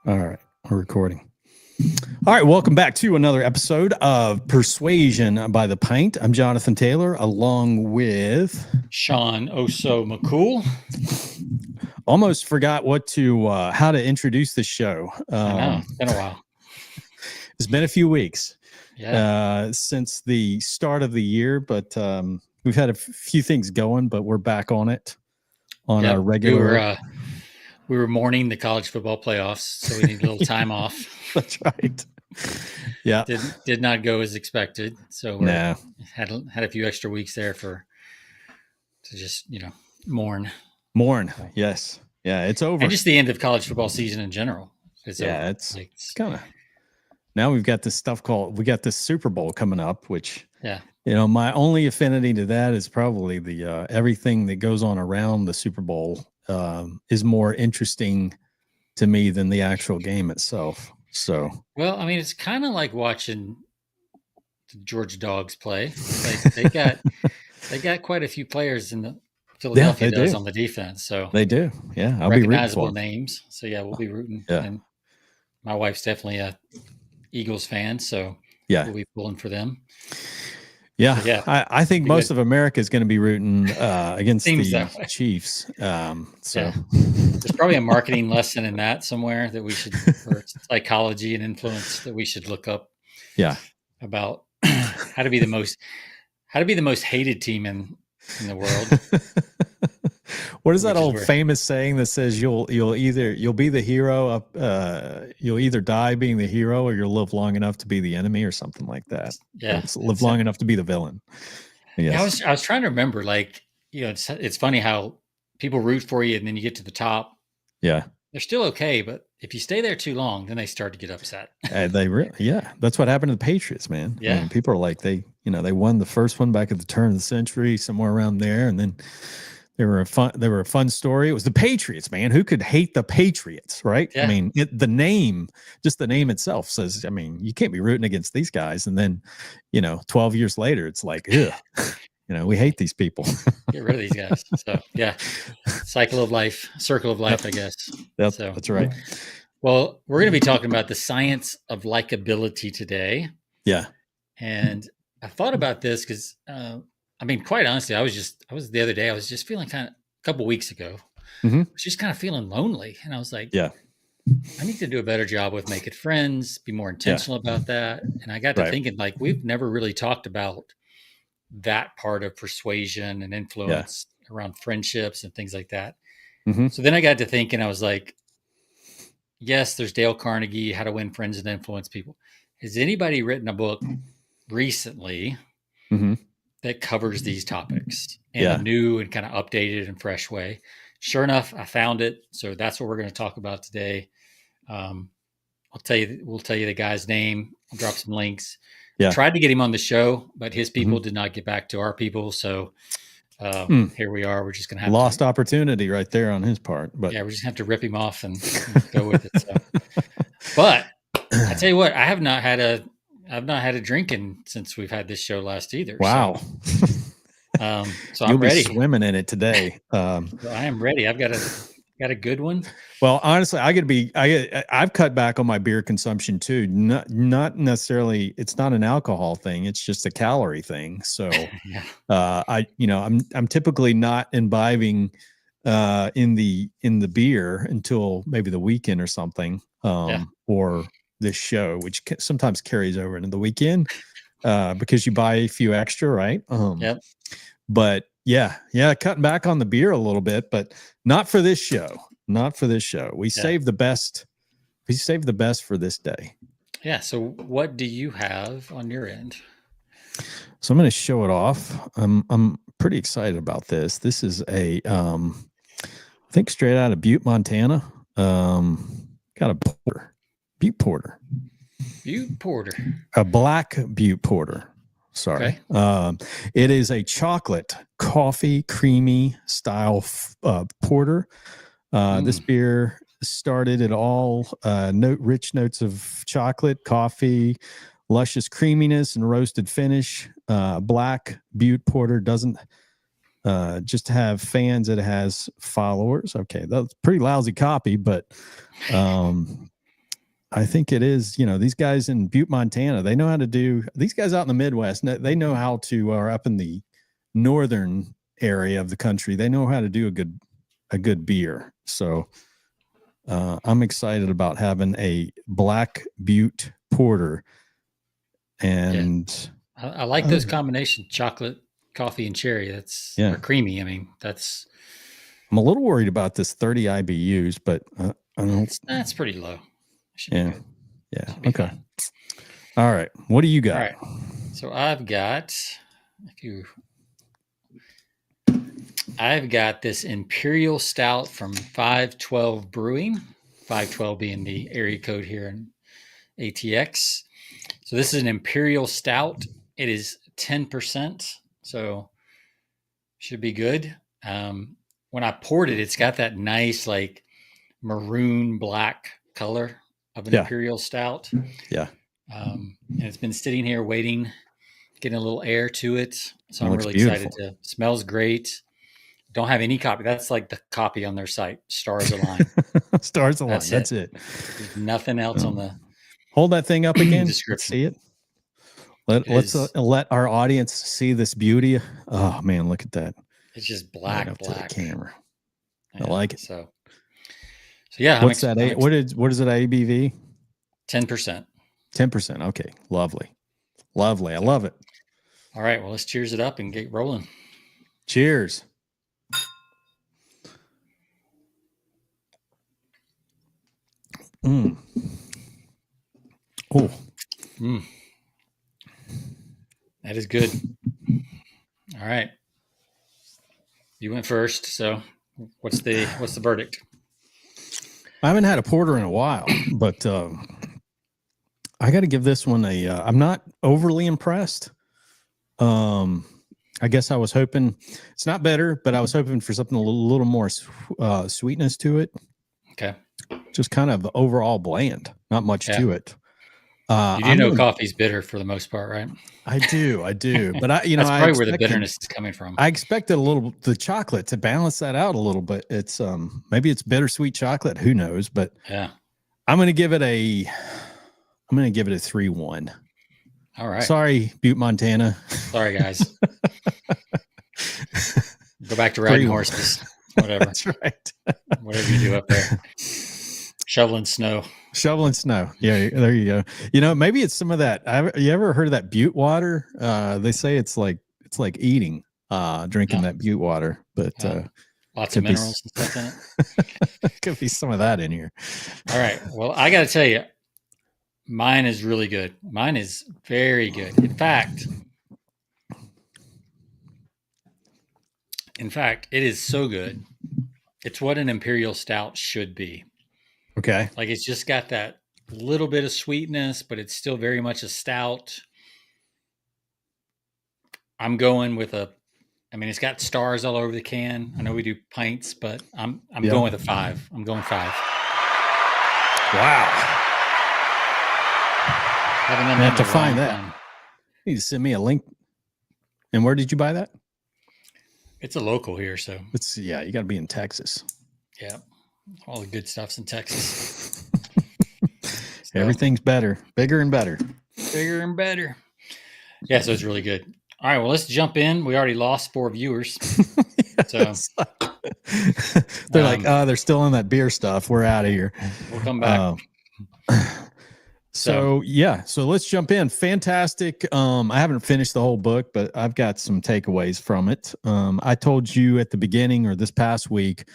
All right, we're recording. All right, welcome back to another episode of Persuasion by the Pint. I'm Jonathan Taylor, along with Sean Oso McCool. almost forgot how to introduce the show. I know, it's been a while. It's been a few weeks Yeah. Since the start of the year, but we've had a few things going, but we're back on it on our regular. We were mourning the college football playoffs, so we need a little time off. That's right. Yeah, did not go as expected, so we had a few extra weeks there to just mourn. Yes, yeah, it's over, and just the end of college football season in general. It's kind of. Now we got this Super Bowl coming up, which my only affinity to that is probably the everything that goes on around the Super Bowl is more interesting to me than the actual game itself. So, well, I mean, it's kind of like watching the Georgia Dogs play. Like they got quite a few players in the Philadelphia does on the defense. So they do. Yeah, I'll recognizable names. So yeah, we'll be rooting. Yeah. And my wife's definitely a Eagles fan, so yeah, we'll be pulling for them. Yeah, I think most of America is going to be rooting against the Chiefs. There's probably a marketing lesson in that somewhere that we should, or psychology and influence that we should look up. Yeah, about how to be the most hated team in the world. What is that old famous saying that says you'll be the hero, you'll either die being the hero or you'll live long enough to be the enemy or something like that. Yeah, live long enough to be the villain. Yes. Yeah, I was trying to remember. It's funny how people root for you and then you get to the top. Yeah, they're still okay, but if you stay there too long, then they start to get upset. That's what happened to the Patriots, man. Yeah, I mean, people are like they won the first one back at the turn of the century, somewhere around there, and then. They were a fun story. It was the Patriots, man. Who could hate the Patriots, right? Yeah. I mean, the name itself says, I mean, you can't be rooting against these guys. And then, 12 years later, it's like, we hate these people. Get rid of these guys. So, yeah, circle of life, I guess. That's right. Well, we're going to be talking about the science of likability today. Yeah. And I thought about this because, I mean, quite honestly, I was the other day, I was just feeling a couple weeks ago, I was just kind of feeling lonely. And I was like, I need to do a better job with making friends, be more intentional about that. And I got to thinking, we've never really talked about that part of persuasion and influence around friendships and things like that. Mm-hmm. So then I got to thinking, I was like, yes, there's Dale Carnegie, How to Win Friends and Influence People. Has anybody written a book recently that covers these topics in a new and kind of updated and fresh way? Sure enough, I found it. So that's what we're going to talk about today. We'll tell you the guy's name. I'll drop some links. Yeah. Tried to get him on the show, but his people did not get back to our people. So here we are. We're just going to have lost opportunity right there on his part. But yeah, we're just going to have to rip him off and go with it. So. But I tell you what, I've not had a drinking since we've had this show last either. Wow. So I'm ready. Swimming in it today. So I am ready. I've got a good one. Well, honestly, I've cut back on my beer consumption too. Not necessarily. It's not an alcohol thing. It's just a calorie thing. So, I'm typically not imbibing in the beer until maybe the weekend or something, or this show, which sometimes carries over into the weekend because you buy a few extra, right? Yep. But yeah, cutting back on the beer a little bit, but not for this show. Not for this show. We saved the best. We saved the best for this day. Yeah. So what do you have on your end? So I'm going to show it off. I'm pretty excited about this. This is I think straight out of Butte, Montana. Got a Butte Porter. A black Butte Porter. Sorry. Okay. It is a chocolate coffee creamy style porter. This beer started at all rich notes of chocolate, coffee, luscious creaminess, and roasted finish. Black Butte Porter doesn't just have fans, it has followers. Okay, that's pretty lousy copy, but I think it is, these guys in Butte, Montana, they know how to do, these guys out in the Midwest, they know how to, or up in the northern area of the country, they know how to do a good beer. So I'm excited about having a Black Butte Porter. And I like those combinations, chocolate, coffee, and cherry. Or creamy. I mean, I'm a little worried about this 30 IBUs, but I don't. That's pretty low. Should be good. Yeah. Okay. Fine. All right. What do you got? All right. So I've got this Imperial Stout from 512 Brewing, 512 being the area code here in ATX. So this is an Imperial Stout. It is 10%, so should be good. When I poured it, it's got that nice like maroon black color of an Imperial Stout. Yeah. And it's been sitting here waiting, getting a little air to it. So I'm really excited to. Smells great. Don't have any copy. That's like the copy on their site. Stars Align. Stars Align. That's it. There's nothing else on the. Hold that thing up again. Let's see it. Let's let our audience see this beauty. Oh man, look at that. It's just black. To the camera. Yeah, I like it. So yeah. What's that? What is it? ABV? 10%. 10%. Okay. Lovely. I love it. All right. Well, let's cheers it up and get rolling. Cheers. Oh. That is good. All right. You went first. So what's the verdict? I haven't had a porter in a while, but I got to give this one I'm not overly impressed. I guess I was hoping it's not better, but I was hoping for something a little more sweetness to it. Okay. Just kind of overall bland, not much to it. You know coffee's bitter for the most part, right? I do. But that's probably where the bitterness is coming from. I expected the chocolate to balance that out a little bit. It's maybe it's bittersweet chocolate. Who knows? But yeah, I'm going to give it a 3-1. All right. Sorry, Butte, Montana. Sorry, guys. Go back to riding horses. Whatever. That's right. Whatever you do up there. Shoveling snow. Yeah, there you go. Maybe it's some of that. You ever heard of that Butte water? They say it's like eating, drinking that Butte water, but lots of minerals and stuff in it. Could be some of that in here. All right. Well, I got to tell you, mine is really good. Mine is very good. In fact, it is so good. It's what an Imperial Stout should be. Okay. Like it's just got that little bit of sweetness, but it's still very much a stout. I'm going with it's got stars all over the can. I know we do pints, but I'm going with a 5. I'm going 5. Wow. Haven't have to find that. You need to send me a link. And where did you buy that? It's a local here, so you got to be in Texas. Yeah. All the good stuff's in Texas. Everything's better, bigger and better. Yeah, so it's really good. All right, well, let's jump in. We already lost 4 viewers. So they're like, they're still on that beer stuff. We're out of here. We'll come back. So let's jump in. Fantastic. I haven't finished the whole book, but I've got some takeaways from it. I told you at the beginning or this past week,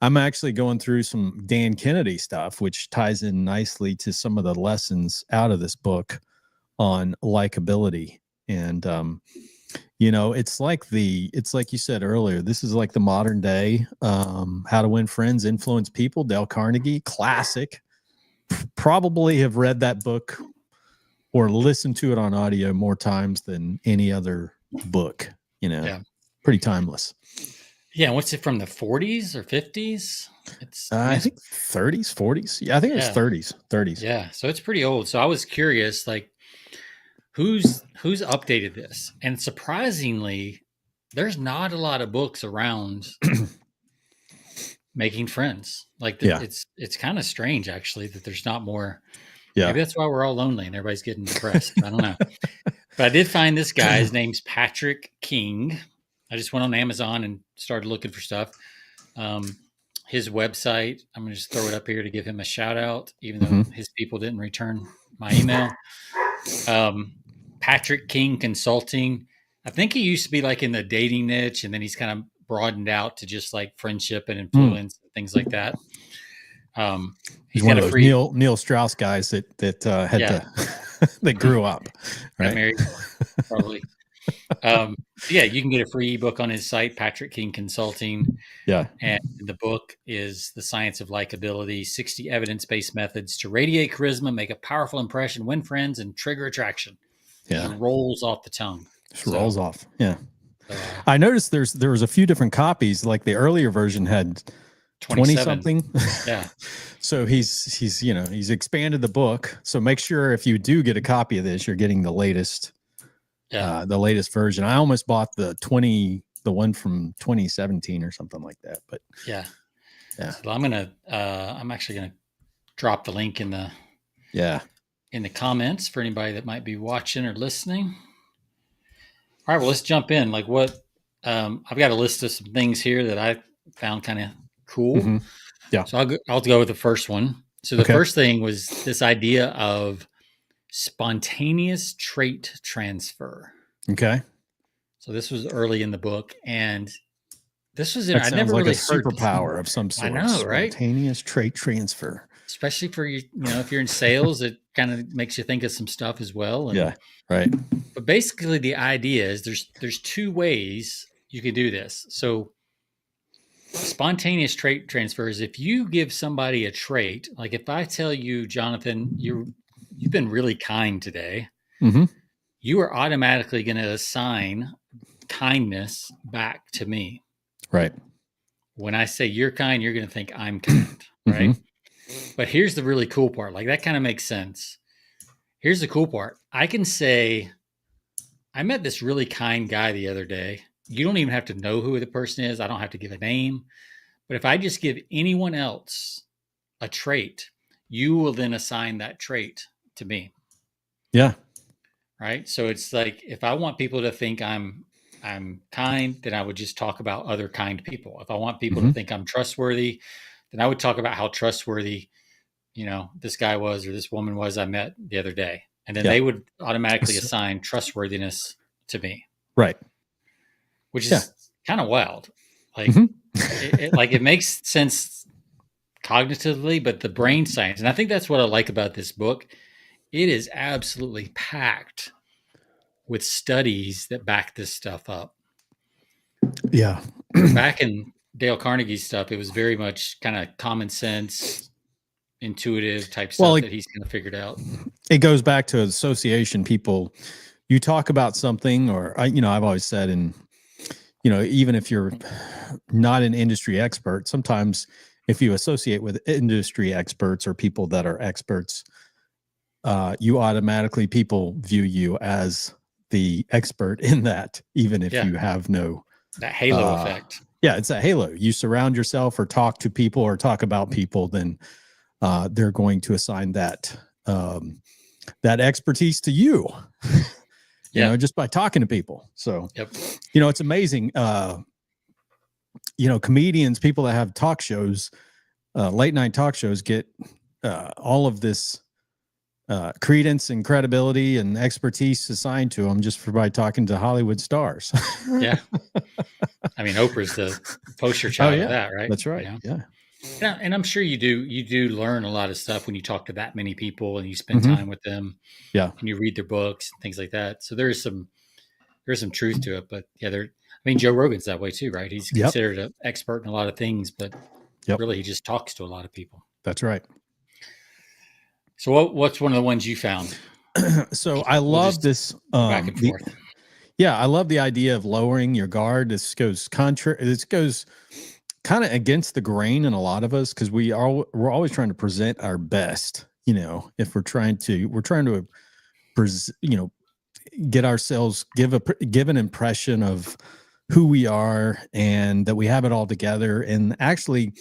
I'm actually going through some Dan Kennedy stuff, which ties in nicely to some of the lessons out of this book on likability. And, it's like you said earlier, this is like the modern day, How to Win Friends, Influence People, Dale Carnegie, classic. Probably have read that book or listened to it on audio more times than any other book, pretty timeless. Yeah. What's it from, the 40s or 50s? I think 30s, 40s. Yeah, I think it was 30s. Yeah. So it's pretty old. So I was curious, like, who's updated this? And surprisingly, there's not a lot of books around making friends. Like it's kind of strange actually that there's not more Yeah. Maybe that's why we're all lonely and everybody's getting depressed. I don't know. But I did find this guy. His name's Patrick King. I just went on Amazon and started looking for stuff. His website, I'm going to just throw it up here to give him a shout out, even though his people didn't return my email. Patrick King Consulting. I think he used to be like in the dating niche, and then he's kind of broadened out to just like friendship and influence and things like that. He's one of those Neil Strauss guys that had to that grew up, right? Got married, probably. Yeah, you can get a free ebook on his site, Patrick King Consulting. Yeah. And the book is The Science of Likability, 60 evidence-based methods to radiate charisma, make a powerful impression, win friends, and trigger attraction. Yeah. It rolls off the tongue. Rolls off. Yeah. I noticed there was a few different copies. Like the earlier version had 20 something. Yeah. So he's expanded the book. So make sure if you do get a copy of this, you're getting the latest version. I almost bought the one from 2017 or something like that. But yeah. So I'm actually gonna drop the link in the comments for anybody that might be watching or listening. All right, well, let's jump in. Like I've got a list of some things here that I found kind of cool. Yeah. So I'll go with the first one. So the first thing was this idea of spontaneous trait transfer. Okay. So this was early in the book, and this was I never really heard superpower of some sort. I know, right? Spontaneous trait transfer. Especially for you, if you're in sales, it kind of makes you think of some stuff as well. And, yeah, right. But basically, the idea is there's two ways you can do this. So spontaneous trait transfer is if you give somebody a trait, like if I tell you, Jonathan, you've been really kind today, you are automatically going to assign kindness back to me. Right. When I say you're kind, you're going to think I'm kind, right? But here's the really cool part. Like that kind of makes sense. Here's the cool part. I can say, I met this really kind guy the other day. You don't even have to know who the person is. I don't have to give a name. But if I just give anyone else a trait, you will then assign that trait to me. Yeah. Right. So it's like, if I want people to think I'm kind, then I would just talk about other kind people. If I want people to think I'm trustworthy, then I would talk about how trustworthy, this guy was or this woman was I met the other day. And then they would automatically assign trustworthiness to me. Right. Which is kind of wild. Like, it makes sense cognitively, but the brain science, and I think that's what I like about this book. It is absolutely packed with studies that back this stuff up. Yeah. Back in Dale Carnegie's stuff, it was very much kind of common sense, intuitive type stuff that he's kind of figured out. It goes back to association. People, you talk about something, or I've always said, and even if you're not an industry expert, sometimes if you associate with industry experts or people that are experts, you automatically, people view you as the expert in that, even if you have no that halo effect. Yeah, it's a halo. You surround yourself or talk to people or talk about people, then they're going to assign that expertise to you. Just by talking to people. So, it's amazing. Comedians, people that have talk shows, late night talk shows, get all of this credence and credibility and expertise assigned to them just by talking to Hollywood stars. Yeah. I mean, Oprah's the poster child of that, right? That's right. Yeah. And I'm sure you do learn a lot of stuff when you talk to that many people and you spend time with them. Yeah. And you read their books and things like that. So there's some truth to it, but Joe Rogan's that way too, right? He's considered an expert in a lot of things, but really he just talks to a lot of people. That's right. So what's one of the ones you found? So I love this back and forth. I love the idea of lowering your guard. This goes kind of against the grain in a lot of us, because we're always trying to present our best. If we're trying to get ourselves, give an impression of who we are and that we have it all together. And actually,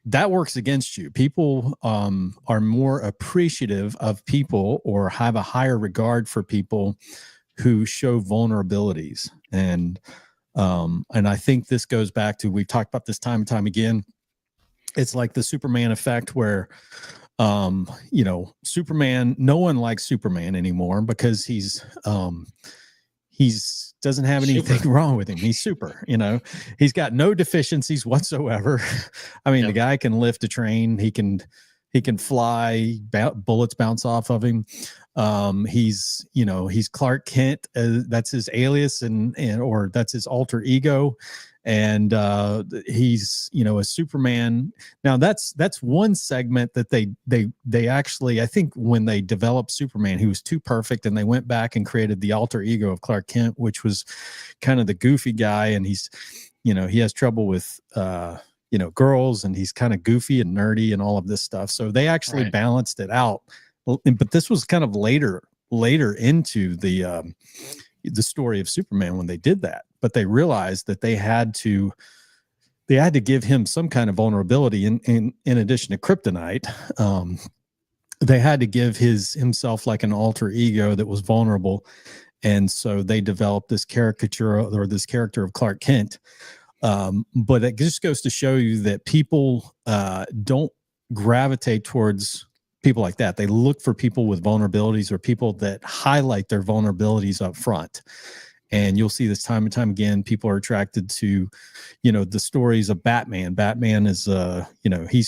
that works against you. People are more appreciative of people or have a higher regard for people who show vulnerabilities. And I think this goes back to, we've talked about this time and time again. It's like the Superman effect where, Superman, no one likes Superman anymore because he's doesn't have anything wrong with him. He's super, he's got no deficiencies whatsoever. I mean, the guy can lift a train. He can fly, bullets bounce off of him. He's Clark Kent. That's his alias or that's his alter ego. And he's a Superman. Now that's one segment that they actually, I think when they developed Superman, he was too perfect, and they went back and created the alter ego of Clark Kent, which was kind of the goofy guy, and he's he has trouble with girls, and he's kind of goofy and nerdy and all of this stuff. So they actually balanced it out, but this was kind of later into the story of Superman when they did that. But they realized that they had to give him some kind of vulnerability in addition to kryptonite. They had to give himself like an alter ego that was vulnerable. And so they developed this caricature or this character of Clark Kent. But it just goes to show you that people don't gravitate towards people like that. They look for people with vulnerabilities or people that highlight their vulnerabilities up front. And you'll see this time and time again. People are attracted to, the stories of Batman. Batman is, he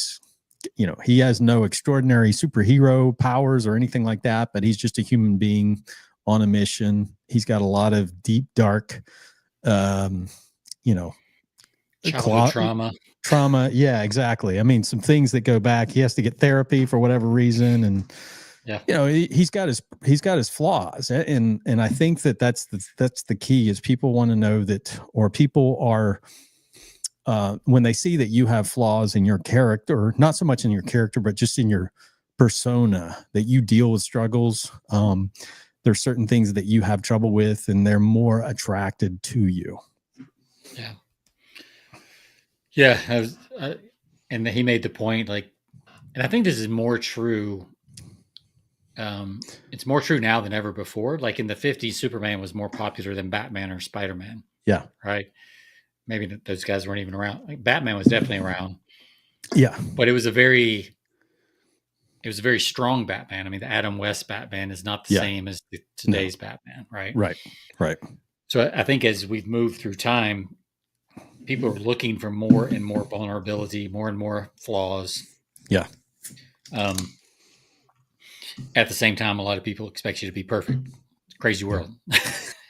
has no extraordinary superhero powers or anything like that, but he's just a human being on a mission. He's got a lot of deep, dark, childhood trauma. Yeah, exactly. I mean, some things that go back. He has to get therapy for whatever reason, and he's got his flaws, and I think that's the key. Is people want to know that, or people are when they see that you have flaws in your character, not so much in your character, but just in your persona, that you deal with struggles. There's certain things that you have trouble with, and they're more attracted to you. Yeah. And he made the point, and I think this is more true. It's more true now than ever before. Like in the 50s, Superman was more popular than Batman or Spider-Man. Yeah. Right. Maybe those guys weren't even around. Batman was definitely around. Yeah. But it was a very strong Batman. I mean, the Adam West Batman is not the same as today's Batman. Right. Right. So I think as we've moved through time, people are looking for more and more vulnerability, more and more flaws. Yeah. At the same time, a lot of people expect you to be perfect. Crazy world.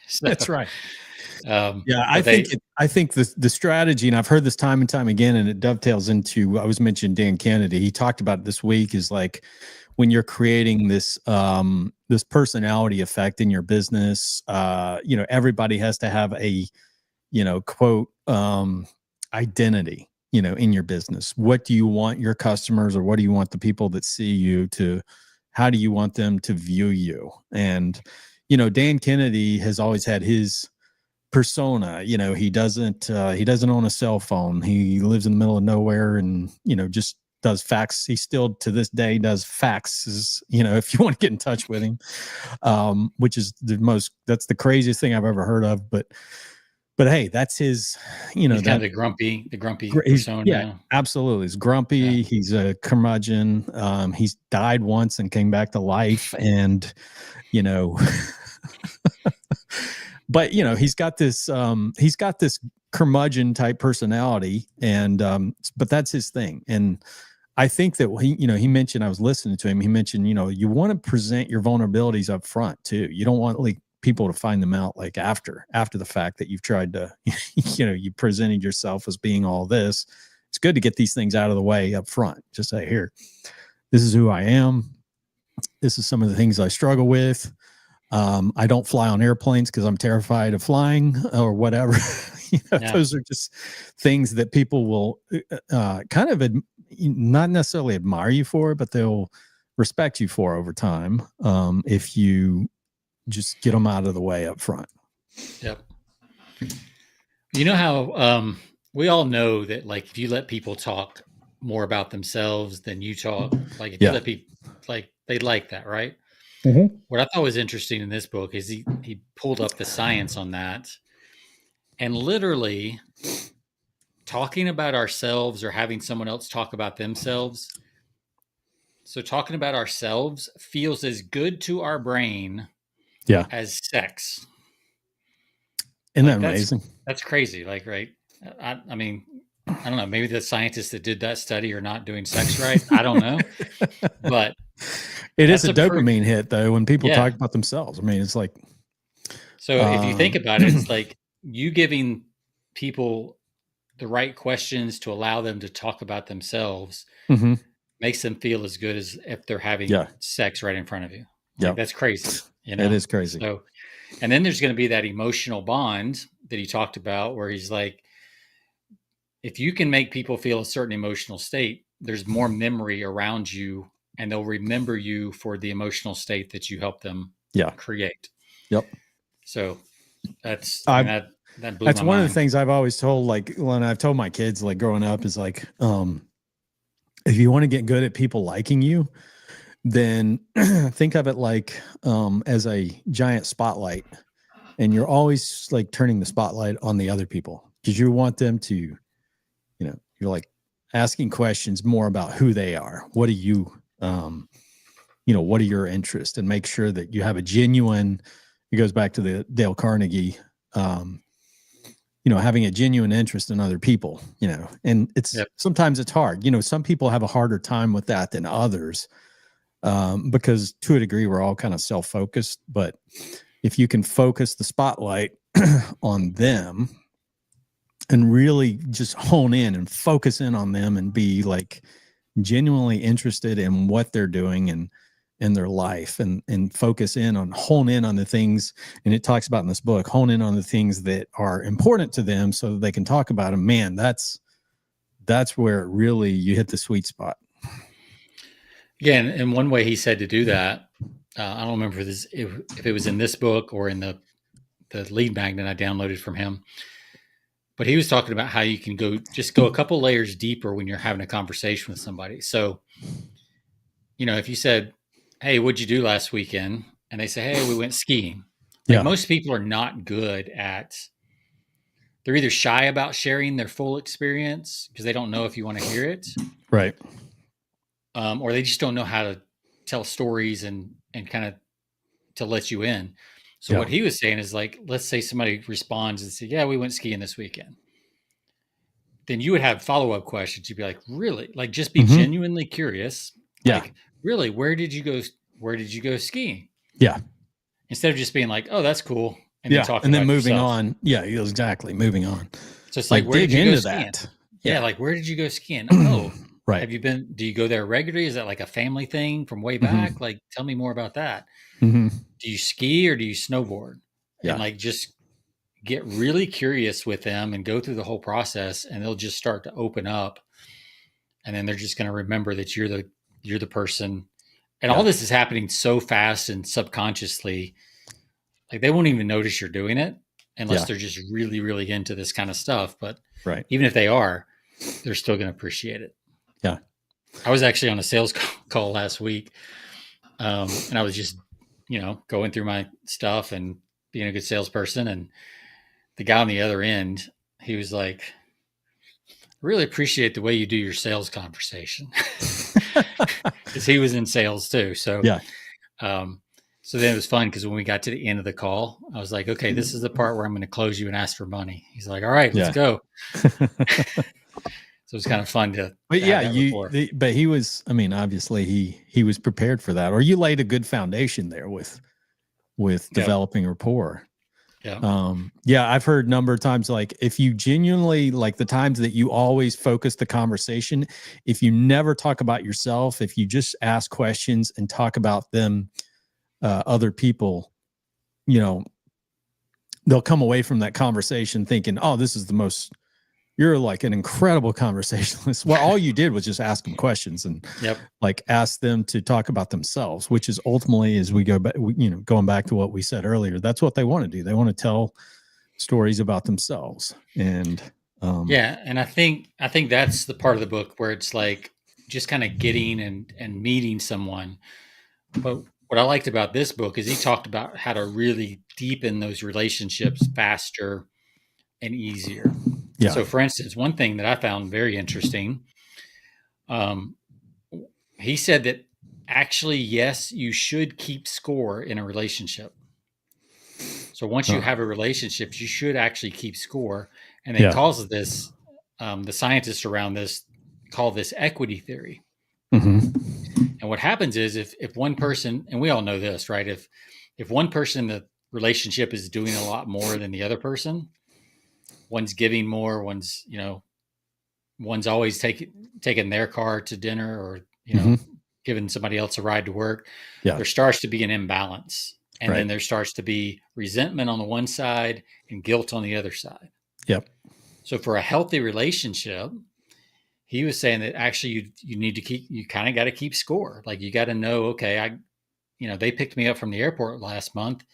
So, that's right. I think the strategy, and I've heard this time and time again, and it dovetails into, I was mentioning Dan Kennedy. He talked about it this week, is like when you're creating this this personality effect in your business, everybody has to have a quote identity in your business. What do you want your customers, or what do you want the people that see you to, how do you want them to view you? And Dan Kennedy has always had his persona. He doesn't own a cell phone. He lives in the middle of nowhere, and just does fax. He still to this day does faxes, if you want to get in touch with him, which is that's the craziest thing I've ever heard of. But hey, that's his, he's kind of the grumpy persona. Yeah, absolutely. He's grumpy. Yeah. He's a curmudgeon. He's died once and came back to life, and but he's got this curmudgeon type personality, and but that's his thing. And I think that he mentioned, I was listening to him, he mentioned, you want to present your vulnerabilities up front too. You don't want people to find them out after the fact that you've tried to, you presented yourself as being all this. It's good to get these things out of the way up front. Just say, here, this is who I am. This is some of the things I struggle with. I don't fly on airplanes because I'm terrified of flying or whatever. Those are just things that people will kind of not necessarily admire you for, but they'll respect you for over time if you just get them out of the way up front. Yep. You know how we all know that, if you let people talk more about themselves than you talk. Like if you Yeah. let people, like they like that, right? Mm-hmm. What I thought was interesting in this book is he pulled up the science on that, and literally talking about ourselves or having someone else talk about themselves. So talking about ourselves feels as good to our brain Yeah. as sex. Isn't that Like amazing? that's crazy. Like, right? I mean, I don't know. Maybe the scientists that did that study are not doing sex right. I don't know, but It is that's a dopamine hit though when people yeah. talk about themselves. I mean, it's like So if you think about it, it's like you giving people the right questions to allow them to talk about themselves mm-hmm. makes them feel as good as if they're having Yeah. sex right in front of you. Like Yep. that's crazy, you It know? is crazy. So, and then there's going to be that emotional bond that he talked about where he's like, if you can make people feel a certain emotional state, there's more memory around you and they'll remember you for the emotional state that you help them Yeah. create. Yep. So I mean, that blew That's my one of the mind. things I've always told, like when I've told my kids, like growing up, is like, if you want to get good at people liking you, then think of it like as a giant spotlight, and you're always like turning the spotlight on the other people because you want them to, you're like asking questions more about who they are. What do you, what are your interests, and make sure that you have a genuine. It goes back to the Dale Carnegie. Having a genuine interest in other people, and sometimes it's hard. Some people have a harder time with that than others, because to a degree, we're all kind of self-focused, but if you can focus the spotlight on them and really just hone in and focus in on them and be like genuinely interested in what they're doing and in their life, and focus in on, hone in on the things, and it talks about in this book, hone in on the things that are important to them so that they can talk about them. Man, that's where really you hit the sweet spot. Yeah, and one way he said to do that, I don't remember if it was in this book or in the lead magnet I downloaded from him, but he was talking about how you can go a couple layers deeper when you're having a conversation with somebody. So, if you said, "Hey, what'd you do last weekend?" and they say, "Hey, we went skiing." Like most people are not good at. They're either shy about sharing their full experience because they don't know if you want to hear it, Right. Or they just don't know how to tell stories and kind of to let you in. So what he was saying is like, let's say somebody responds and say, "Yeah, we went skiing this weekend." Then you would have follow-up questions. You'd be like, "Really?" Like just be genuinely curious. Like, "Really, where did you go? Where did you go skiing?" Yeah. Instead of just being like, "Oh, that's cool," and then Yeah. talking And then about moving yourself. on. Yeah, exactly. Moving on. So it's like, Like where did dig you go into skiing? that. Yeah, Yeah. like where did you go skiing? Oh, right. do you go there regularly? Is that like a family thing from way back? Like, tell me more about that. Mm-hmm. Do you ski or do you snowboard? And Yeah. like just get really curious with them and go through the whole process, and they'll just start to open up, and then they're just going to remember that you're the person. And all this is happening so fast and subconsciously, like they won't even notice you're doing it unless they're just really, really into this kind of stuff. But Right. even if they are, they're still going to appreciate it. Yeah. I was actually on a sales call last week, and I was just, going through my stuff and being a good salesperson. And the guy on the other end, he was like, "Really appreciate the way you do your sales conversation," because he was in sales too. So, so then it was fun because when we got to the end of the call, I was like, "Okay, this is the part where I'm going to close you and ask for money." He's like, "All right, let's go." So it's kind of fun to but have that rapport. But he was, I mean, obviously he was prepared for that, or you laid a good foundation there with developing rapport. Yeah. I've heard a number of times, like if you genuinely, like the times that you always focus the conversation, if you never talk about yourself, if you just ask questions and talk about them, other people, they'll come away from that conversation thinking, "Oh, this is you're like an incredible conversationalist." Well, all you did was just ask them questions and like ask them to talk about themselves, which is ultimately, as we go back, going back to what we said earlier, that's what they want to do. They want to tell stories about themselves. And Yeah, and I think that's the part of the book where it's like just kind of getting and meeting someone. But what I liked about this book is he talked about how to really deepen those relationships faster and easier. Yeah. So, for instance, one thing that I found very interesting, um, he said that actually, yes, you should keep score in a relationship. So once you have a relationship, you should actually keep score. And they calls this, the scientists around this call this equity theory. And what happens is if one person, and we all know this, right? If one person in the relationship is doing a lot more than the other person, one's giving more, one's always taking their car to dinner, or giving somebody else a ride to work, there starts to be an imbalance. And then there starts to be resentment on the one side and guilt on the other side. Yep. So for a healthy relationship, he was saying that actually you need to you kind of got to keep score. Like you got to know, okay, they picked me up from the airport last month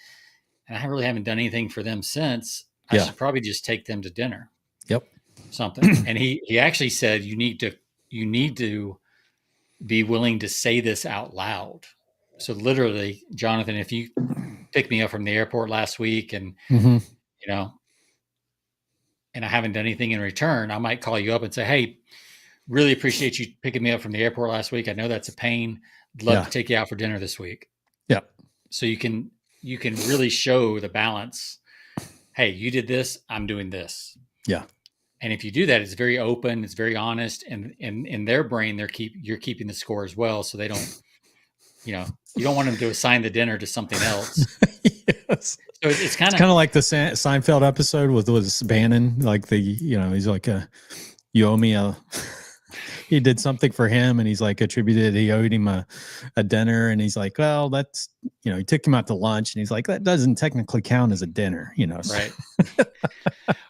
and I really haven't done anything for them since. I should probably just take them to dinner. Yep. Something. And he actually said you need to be willing to say this out loud. So literally, Jonathan, if you picked me up from the airport last week and and I haven't done anything in return, I might call you up and say, hey, really appreciate you picking me up from the airport last week. I know that's a pain. I'd love to take you out for dinner this week. Yeah. So you can really show the balance. Hey, you did this, I'm doing this. Yeah. And if you do that, it's very open, it's very honest, and in their brain, you're keeping the score as well. So they don't, you don't want them to assign the dinner to something else. Yes. So it's kind of like the Seinfeld episode with Bannon, like he's like, you owe me he did something for him and he's like he owed him a dinner and he's like, well, that's, he took him out to lunch and he's like, that doesn't technically count as a dinner, so. Right.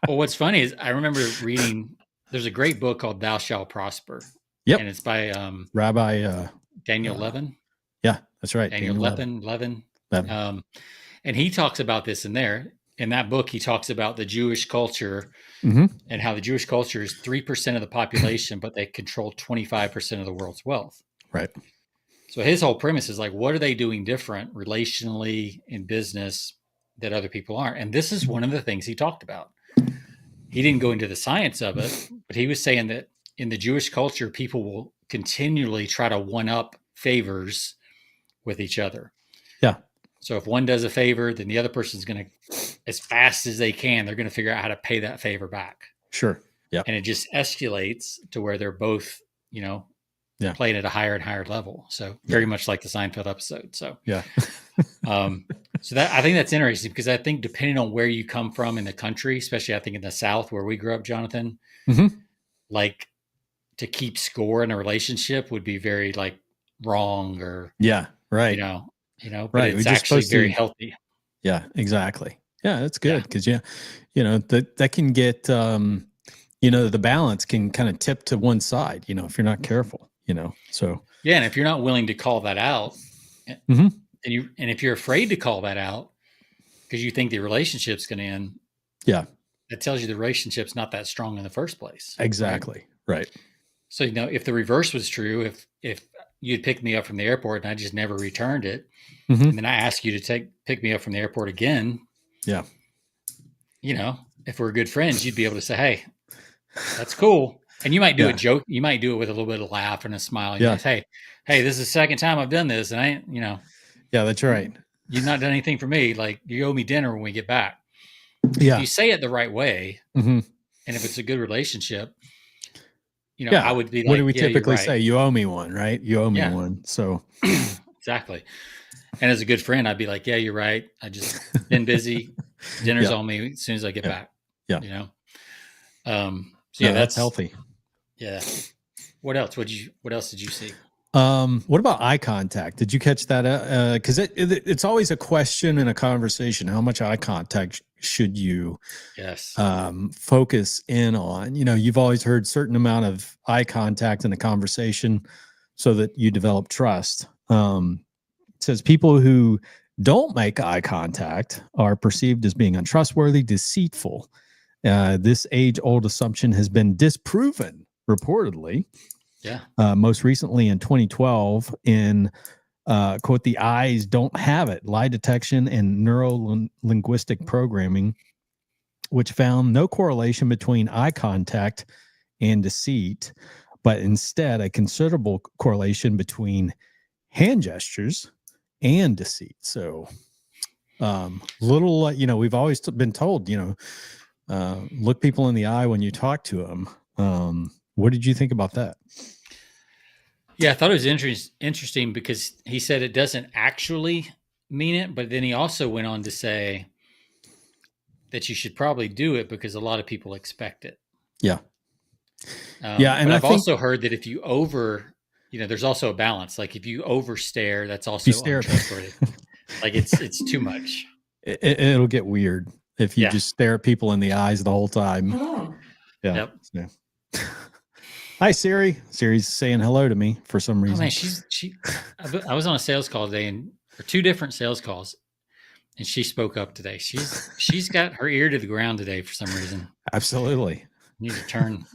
Well, what's funny is I remember reading, there's a great book called Thou Shalt Prosper. Yep. And it's by Rabbi Daniel Levin. Yeah, that's right. Daniel Levin. And he talks about this in that book. He talks about the Jewish culture and how the Jewish culture is 3% of the population, but they control 25% of the world's wealth. Right. So his whole premise is like, what are they doing different relationally in business that other people aren't? And this is one of the things he talked about. He didn't go into the science of it, but he was saying that in the Jewish culture, people will continually try to one-up favors with each other. Yeah. So if one does a favor, then the other person's going to, as fast as they can, they're going to figure out how to pay that favor back. Sure. Yeah. And it just escalates to where they're both, playing at a higher and higher level. So very much like the Seinfeld episode. So yeah. So that, I think that's interesting because I think depending on where you come from in the country, especially I think in the South where we grew up, Jonathan, like to keep score in a relationship would be very like wrong or right. But it's actually very healthy. Yeah, exactly. Yeah, that's good because that can get the balance can kind of tip to one side, if you're not careful, So and if you're not willing to call that out, and if you're afraid to call that out because you think the relationship's going to end, that tells you the relationship's not that strong in the first place. Exactly. Right. So if the reverse was true, if you'd picked me up from the airport and I just never returned it, and then I ask you to pick me up from the airport again. Yeah. If we're good friends, you'd be able to say, hey, that's cool. And you might do a joke. You might do it with a little bit of laugh and a smile. You say, hey, this is the second time I've done this. And I ain't, Yeah, that's right. You've not done anything for me. Like you owe me dinner when we get back. Yeah. If you say it the right way, and if it's a good relationship, I would be like, what do we typically say? You owe me one, right? You owe me one. So exactly. And as a good friend, I'd be like, yeah, you're right. I just been busy. Dinner's on me as soon as I get back. Yeah. So that's healthy. Yeah. What else? What else did you see? What about eye contact? Did you catch that? Because it's always a question in a conversation. How much eye contact should you focus in on? You've always heard certain amount of eye contact in a conversation so that you develop trust. It says people who don't make eye contact are perceived as being untrustworthy, deceitful, This age-old assumption has been disproven, reportedly. Yeah. Most recently in 2012 in quote, the eyes don't have it, lie detection and neuro-linguistic programming, which found no correlation between eye contact and deceit, but instead a considerable correlation between hand gestures and deceit. So we've always been told, look people in the eye when you talk to them. What did you think about that? Yeah, I thought it was interesting because he said it doesn't actually mean it, but then he also went on to say that you should probably do it because a lot of people expect it. Yeah. And but I've also heard that if you there's also a balance. Like if you over stare, that's also untrustworthy. Like it's too much. It'll get weird if you just stare at people in the eyes the whole time. Hello. Yeah. Yep. Hi, Siri. Siri's saying hello to me for some reason. Oh man, I was on a sales call today, or 2 different sales calls, and she spoke up today. She's got her ear to the ground today for some reason. Absolutely. You need to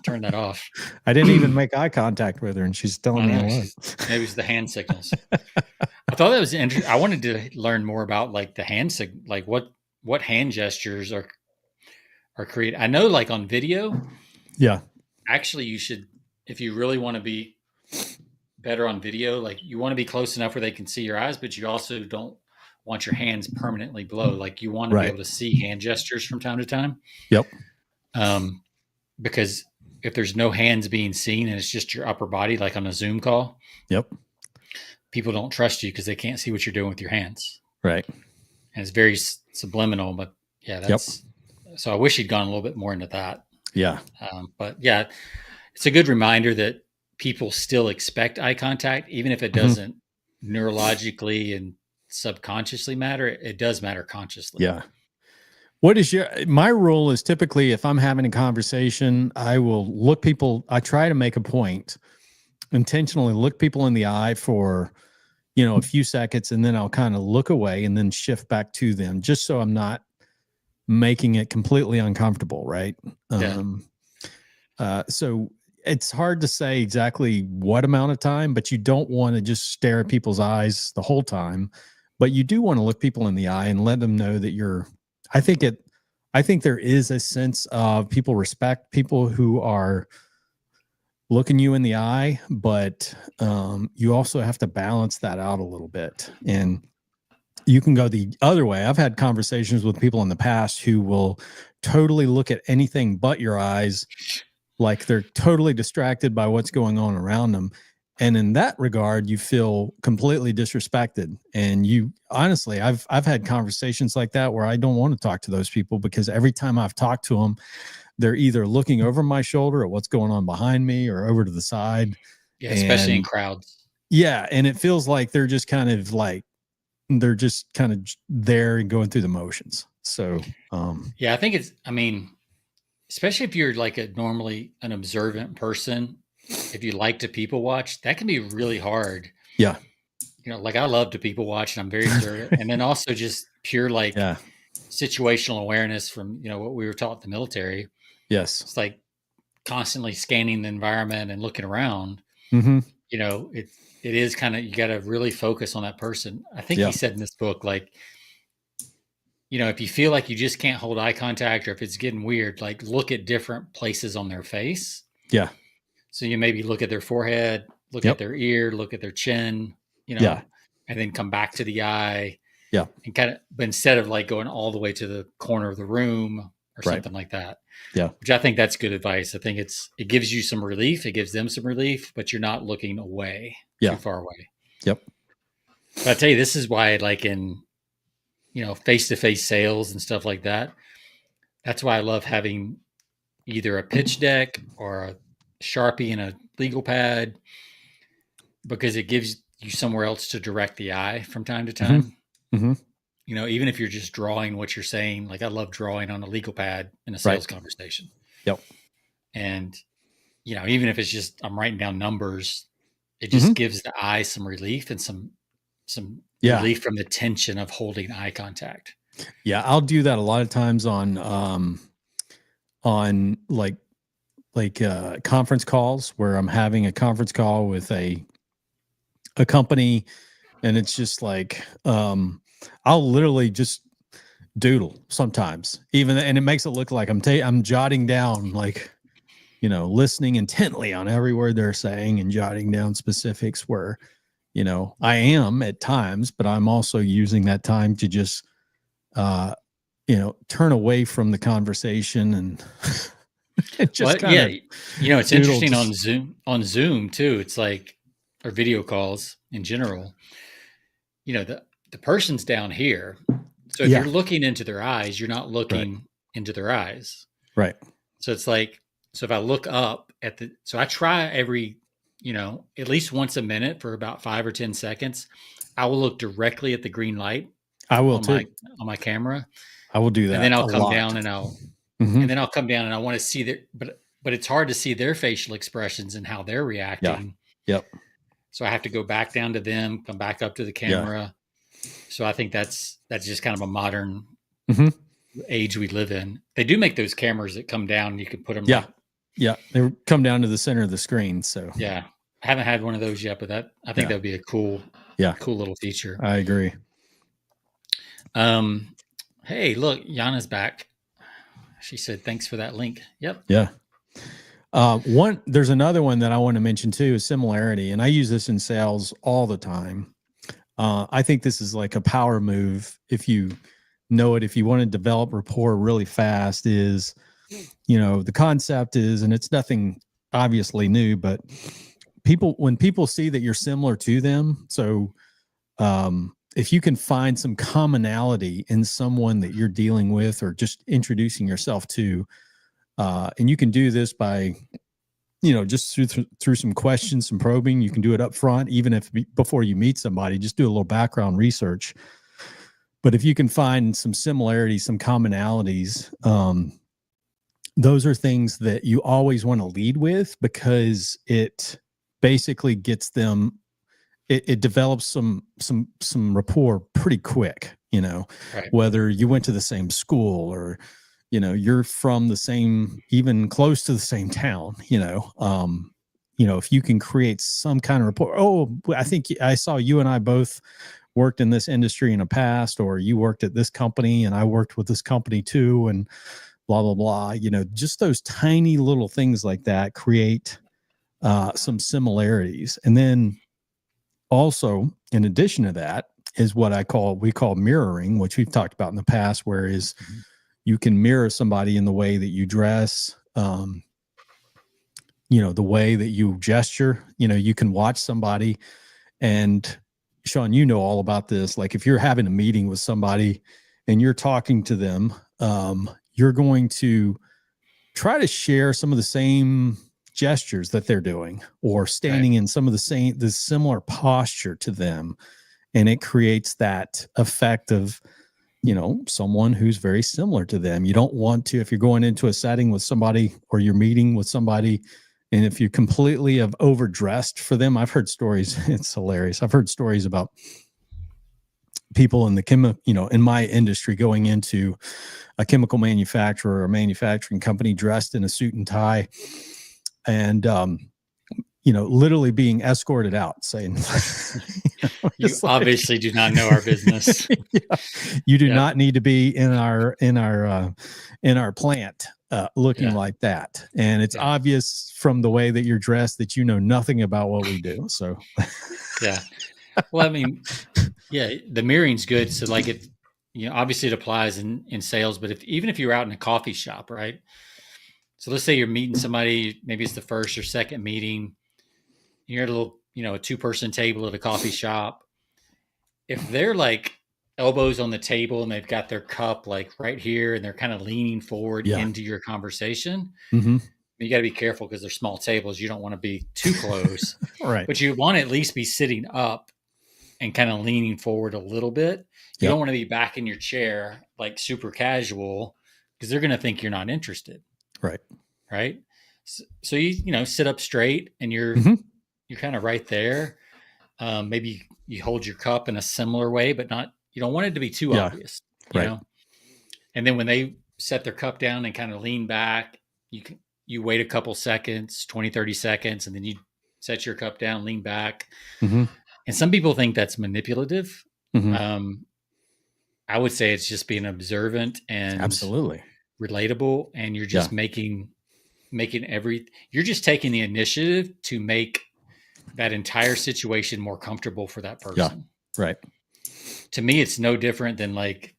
turn that off. I didn't even make eye contact with her, and she's telling me hello. Maybe it's the hand signals. I thought that was interesting. I wanted to learn more about like the hand like what hand gestures are created. I know, like on video. Yeah. Actually, you should, if you really want to be better on video, like you want to be close enough where they can see your eyes, but you also don't want your hands permanently below. Like you want to be able to see hand gestures from time to time. Yep. Because if there's no hands being seen and it's just your upper body, like on a Zoom call, yep, people don't trust you because they can't see what you're doing with your hands. Right. And it's very subliminal, but yeah, that's, so I wish he'd gone a little bit more into that. Yeah. But yeah, it's a good reminder that people still expect eye contact, even if it doesn't neurologically and subconsciously matter. It does matter consciously. Yeah. What is my rule is typically if I'm having a conversation, I try to make a point, intentionally look people in the eye for, a few seconds, and then I'll kind of look away and then shift back to them just so I'm not making it completely uncomfortable. Right. So it's hard to say exactly what amount of time, but you don't want to just stare at people's eyes the whole time, but you do want to look people in the eye and let them know that I think there is a sense of people respect people who are looking you in the eye, but you also have to balance that out a little bit. And you can go the other way. I've had conversations with people in the past who will totally look at anything but your eyes, like they're totally distracted by what's going on around them. And in that regard, you feel completely disrespected. And honestly, I've had conversations like that where I don't want to talk to those people because every time I've talked to them, they're either looking over my shoulder at what's going on behind me or over to the side. Yeah, especially in crowds. Yeah. And it feels like they're just kind of there and going through the motions. So, yeah, I think especially if you're like normally an observant person, if you like to people watch, that can be really hard. Yeah. Like I love to people watch and I'm very observant. And then also just pure situational awareness from, what we were taught in the military. Yes. It's like constantly scanning the environment and looking around. Mm-hmm. It is kind of, you got to really focus on that person. I think he said in this book, like, if you feel like you just can't hold eye contact or if it's getting weird, like look at different places on their face. Yeah. So you maybe look at their forehead, look at their ear, look at their chin, and then come back to the eye. Yeah. And but instead of like going all the way to the corner of the room or something like that. Yeah. Which I think that's good advice. I think it gives you some relief. It gives them some relief, but you're not looking away too far away. Yep. But I tell you, this is why like in, face-to-face sales and stuff like that, that's why I love having either a pitch deck or a Sharpie and a legal pad, because it gives you somewhere else to direct the eye from time to time. Mm-hmm. Even if you're just drawing what you're saying, like I love drawing on a legal pad in a sales conversation. Yep. And, even if it's just, I'm writing down numbers, it just gives the eye some relief and some relief from the tension of holding eye contact. Yeah. I'll do that a lot of times on on conference calls where I'm having a conference call with a company, and it's just like I'll literally just doodle sometimes, even, and it makes it look like I'm jotting down, like, listening intently on every word they're saying and jotting down specifics where, I am at times, but I'm also using that time to just turn away from the conversation and just kind of it's interesting on Zoom too. It's like, or video calls in general, the person's down here. So if you're looking into their eyes, you're not looking into their eyes. Right. So it's like, so if I look up so I try every, at least once a minute for about 5 or 10 seconds, I will look directly at the green light. I will too. On my camera. I will do that. And then I'll come down and and then I'll come down and I want to see but it's hard to see their facial expressions and how they're reacting. Yeah. Yep. So I have to go back down to them, come back up to the camera. Yeah. So I think that's just kind of a modern age we live in. They do make those cameras that come down and you can put them. Yeah. They come down to the center of the screen. So yeah, I haven't had one of those yet, but I think that would be a cool little feature. I agree. Hey, look, Yana's back. She said, thanks for that link. Yep. Yeah. There's another one that I want to mention too, is similarity. And I use this in sales all the time. I think this is like a power move. If you know it, if you want to develop rapport really fast, is, the concept is, and it's nothing obviously new, but when people see that you're similar to them. So, if you can find some commonality in someone that you're dealing with or just introducing yourself to, and you can do this by, just through some questions, some probing. You can do it up front, even if before you meet somebody, just do a little background research. But if you can find some similarities, some commonalities, those are things that you always want to lead with, because it basically gets them. It develops some rapport pretty quick, right. Whether you went to the same school or, you're from the same, even close to the same town, if you can create some kind of rapport. Oh, I think I saw you and I both worked in this industry in the past, or you worked at this company and I worked with this company too, and blah, blah, blah, just those tiny little things like that create some similarities. And then, also, in addition to that, is what we call mirroring, which we've talked about in the past, whereas you can mirror somebody in the way that you dress, the way that you gesture. You can watch somebody, and Sean, all about this. Like if you're having a meeting with somebody and you're talking to them, you're going to try to share some of the same gestures that they're doing, or standing in some of the similar posture to them. And it creates that effect of, someone who's very similar to them. You don't want to, if you're going into a setting with somebody or you're meeting with somebody, and if you completely have overdressed for them. I've heard stories. It's hilarious. I've heard stories about people in the in my industry going into a chemical manufacturer or a manufacturing company dressed in a suit and tie, and literally being escorted out, saying, you obviously do not know our business. You do not need to be in our plant looking like that. And it's obvious from the way that you're dressed that you know nothing about what we do. So yeah. Well, I mean, the mirroring's good. So like it, obviously it applies in sales, but even if you're out in a coffee shop, right? So let's say you're meeting somebody, maybe it's the first or second meeting. You're at a little, a 2-person table at a coffee shop. If they're like elbows on the table and they've got their cup like right here and they're kind of leaning forward into your conversation, you got to be careful because they're small tables. You don't want to be too close, right? But you want to at least be sitting up and kind of leaning forward a little bit. You don't want to be back in your chair like super casual, because they're going to think you're not interested. Right. So you sit up straight and you're kind of right there. Maybe you hold your cup in a similar way, but you don't want it to be too obvious, you know? And then when they set their cup down and kind of lean back. You wait a couple seconds, 20, 30 seconds, and then you set your cup down, lean back. Mm-hmm. And some people think that's manipulative. Mm-hmm. I would say it's just being observant and Absolutely relatable, and you're just making you're just taking the initiative to make that entire situation more comfortable for that person. Yeah. Right. To me, it's no different than like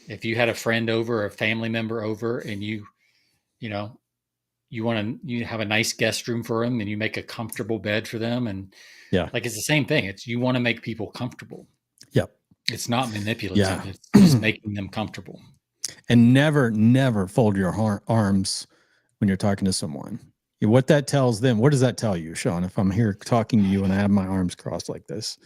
if you had a friend over, or a family member over, and you have a nice guest room for them, and you make a comfortable bed for them, and like it's the same thing. It's you want to make people comfortable. Yep. It's not manipulative. It's just making them comfortable. And never fold your arms when you're talking to someone. What that tells them, what does that tell you, Sean? If I'm here talking to you and I have my arms crossed like this,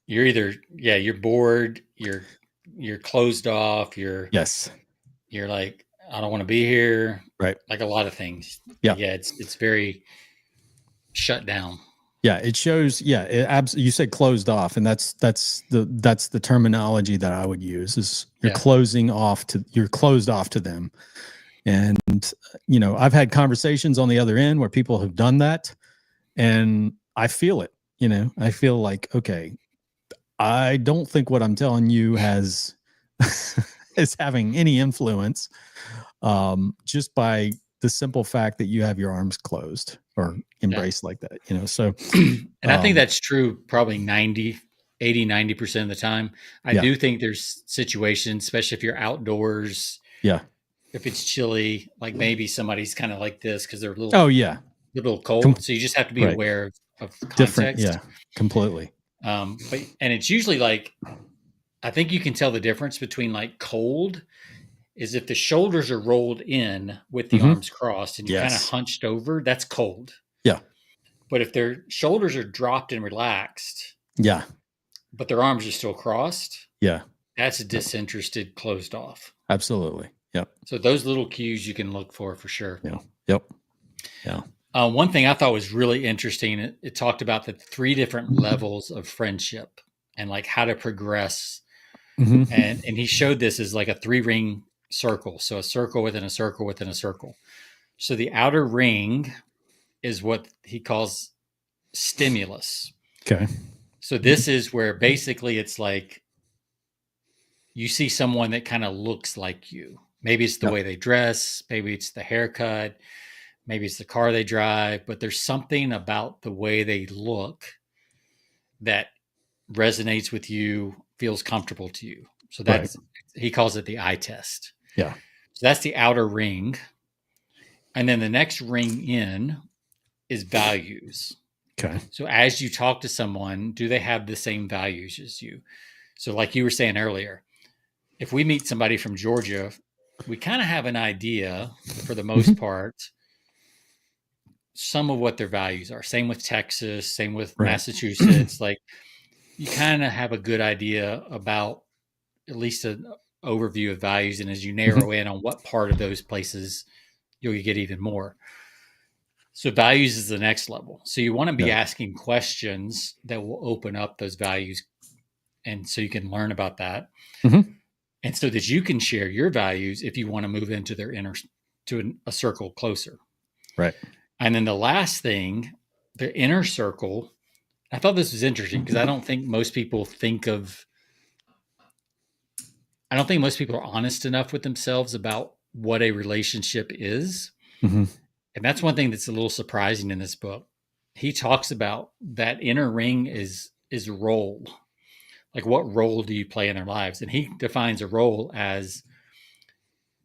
you're either you're bored, you're closed off, you're like, I don't want to be here. Right. Like a lot of things. Yeah. Yeah. It's very shut down. Yeah. It shows. Yeah. You said closed off, and that's the terminology that I would use is you're closed off to them. And, I've had conversations on the other end where people have done that, and I feel it, I feel like, okay, I don't think what I'm telling you is having any influence, just by the simple fact that you have your arms closed or embraced like that, so. And I think that's true probably 90% of the time. I do think there's situations, especially if you're outdoors. Yeah. If it's chilly, like maybe somebody's kind of like this because they're a little cold. So you just have to be aware of context. Different. Yeah, completely. And it's usually like, I think you can tell the difference between like cold is if the shoulders are rolled in with the arms crossed and you're kind of hunched over, that's cold. Yeah. But if their shoulders are dropped and relaxed, but their arms are still crossed, that's disinterested, closed off. Absolutely. Yep. So those little cues you can look for sure. Yeah. Yep. Yeah. One thing I thought was really interesting, it talked about the 3 different levels of friendship and like how to progress. Mm-hmm. And he showed this as like a 3-ring circle. So a circle within a circle within a circle. So the outer ring is what he calls stimulus. Okay. So this is where basically it's like you see someone that kind of looks like you. Maybe it's the way they dress. Maybe it's the haircut. Maybe it's the car they drive. But there's something about the way they look that resonates with you, feels comfortable to you. So that's, he calls it the eye test. Yeah. So that's the outer ring. And then the next ring in is values. Okay. So as you talk to someone, do they have the same values as you? So like you were saying earlier, if we meet somebody from Georgia, we kind of have an idea for the most part, some of what their values are. Same with Texas, same with Massachusetts. Like you kind of have a good idea about at least an overview of values. And as you narrow in on what part of those places, you'll get even more. So values is the next level. So you want to be asking questions that will open up those values. And so you can learn about that. Mm-hmm. And so that you can share your values if you want to move into their a circle closer. Right. And then the last thing, the inner circle, I thought this was interesting because I don't think most people are honest enough with themselves about what a relationship is. Mm-hmm. And that's one thing that's a little surprising in this book. He talks about that inner ring is role. Like what role do you play in their lives? And he defines a role as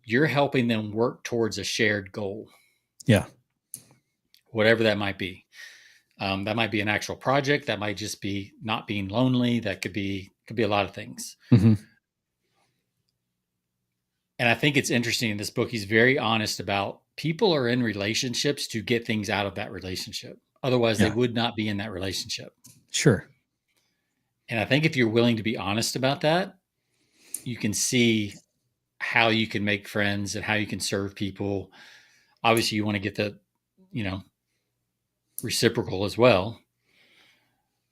you're helping them work towards a shared goal. Yeah. Whatever that might be. That might be an actual project. That might just be not being lonely. That could be a lot of things. Mm-hmm. And I think it's interesting in this book, he's very honest about people are in relationships to get things out of that relationship. Otherwise, they would not be in that relationship. Sure. And I think if you're willing to be honest about that, you can see how you can make friends and how you can serve people. Obviously, you want to get the, reciprocal as well.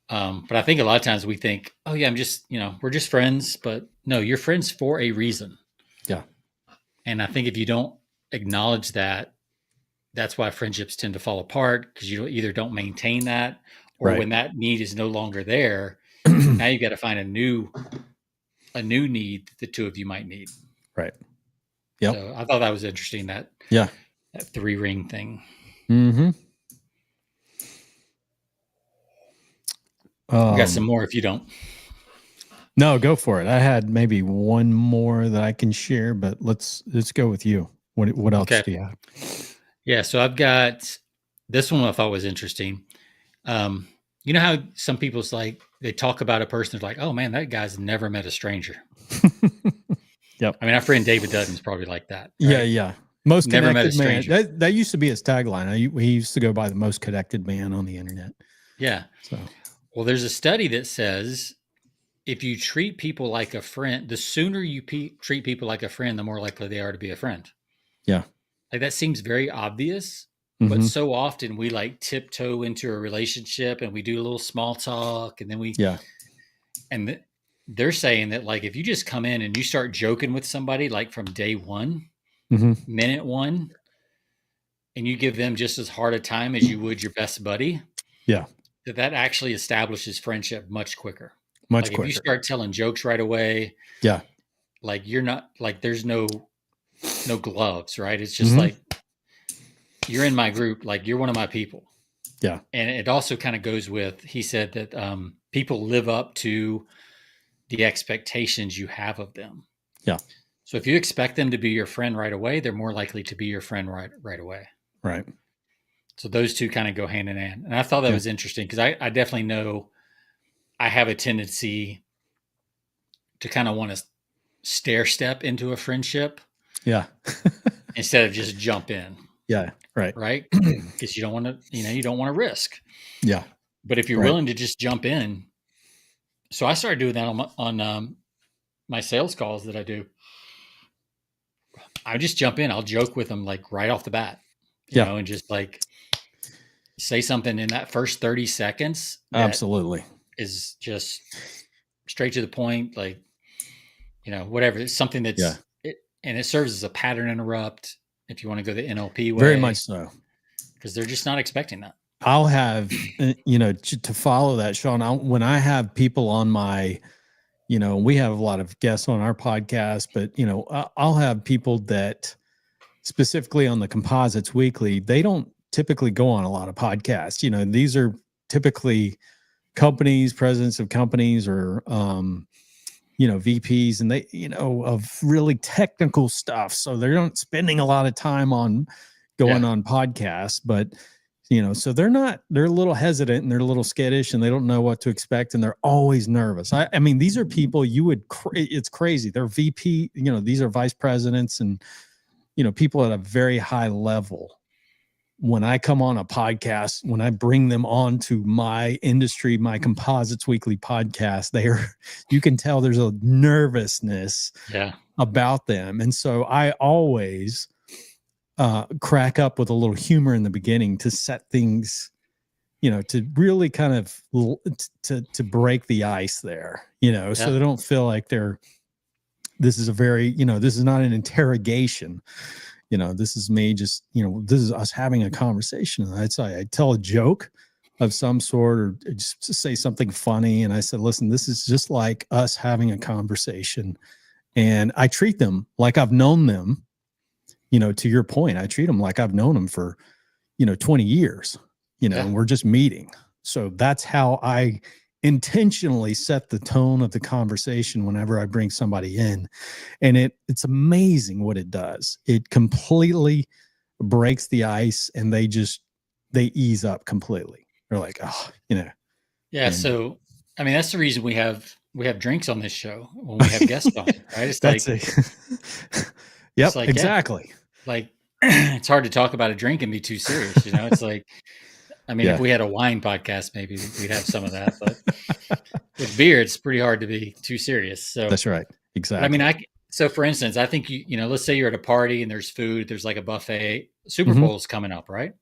But I think a lot of times we think, oh yeah, I'm just, we're just friends. But no, you're friends for a reason. Yeah. And I think if you don't acknowledge that, that's why friendships tend to fall apart, because you either don't maintain that, or Right. when that need is no longer there, now you got to find a new need that the two of you might need. Right. Yep. So I thought that was interesting, that Yeah. 3-ring thing. Mm-hmm. We got some more if you don't. No, go for it. I had maybe one more that I can share, but let's go with you. What else Okay. do you have? Yeah. So I've got this one I thought was interesting. You know how some people's like, they talk about a person, they're like, oh man, that guy's never met a stranger. Yep. I mean, our friend David Dutton's probably like that. Yeah, Right? yeah. Most Never met a connected man. stranger. That used to be his tagline. He used to go by the most connected man on the internet. Yeah. So, Well, there's a study that says if you treat people like a friend, the sooner you treat people like a friend, the more likely they are to be a friend. yeah. Like, that seems very obvious, but Mm-hmm. so often we like tiptoe into a relationship and we do a little small talk, and then Yeah. and they're saying that, like, if you just come in and you start joking with somebody, like from day one, Mm-hmm. minute one, and you give them just as hard a time as you would your best buddy, Yeah. that actually establishes friendship much quicker. Much Like, if you quicker. start telling jokes right away, Yeah. like, you're not, like, there's no gloves, right? It's just Mm-hmm. like, you're in my group, like, you're one of my people. Yeah. And it also kind of goes with, he said that people live up to the expectations you have of them. Yeah. So if you expect them to be your friend right away, they're more likely to be your friend right away. Right. So those two kind of go hand in hand. And I thought that Yeah. was interesting, because I definitely know I have a tendency to kind of want to stair step into a friendship Yeah. instead of just jump in. Yeah. Right. Right? Because you don't want to, you don't want to risk. Yeah. But if you're Right. willing to just jump in, so I started doing that on my sales calls that I do. I just jump in. I'll joke with them, like, right off the bat, Yeah. and just, like, say something in that first 30 seconds that Absolutely. is just straight to the point, like, whatever. It's something that's, Yeah. and it serves as a pattern interrupt, if you want to go the NLP way. Very much so. Because they're just not expecting that. I'll have, to follow that, Sean, when I have people on my, we have a lot of guests on our podcast, but, I'll have people that specifically on the Composites Weekly, they don't typically go on a lot of podcasts. These are typically companies, presidents of companies, or, VPs, and they, of really technical stuff. So they're not spending a lot of time on going on podcasts, but so they're a little hesitant and they're a little skittish and they don't know what to expect. And they're always nervous. I mean, these are people it's crazy. They're VP, these are vice presidents and, people at a very high level. When I come on a podcast, when I bring them on to my industry, my Composites Weekly podcast, you can tell there's a nervousness about them. And so I always crack up with a little humor in the beginning to set things, to really kind of to break the ice there, so they don't feel like this is a very, this is not an interrogation. This is me just, this is us having a conversation. I tell a joke of some sort or just say something funny. And I said, listen, this is just like us having a conversation. And I treat them like I've known them. To your point, I treat them like I've known them for, 20 years, and we're just meeting. So that's how I intentionally set the tone of the conversation whenever I bring somebody in. And it's amazing what it does. It completely breaks the ice and they ease up completely. They're like, oh, Yeah. And, so, I mean, that's the reason we have drinks on this show when we have guests on, right? It's that's like, yep, it's like, exactly. Like, it's hard to talk about a drink and be too serious. It's like, I mean, if we had a wine podcast, maybe we'd have some of that, but with beer, it's pretty hard to be too serious. So that's right. Exactly. I mean, so for instance, I think, let's say you're at a party and there's food, there's like a buffet, Super Bowl's coming up, right?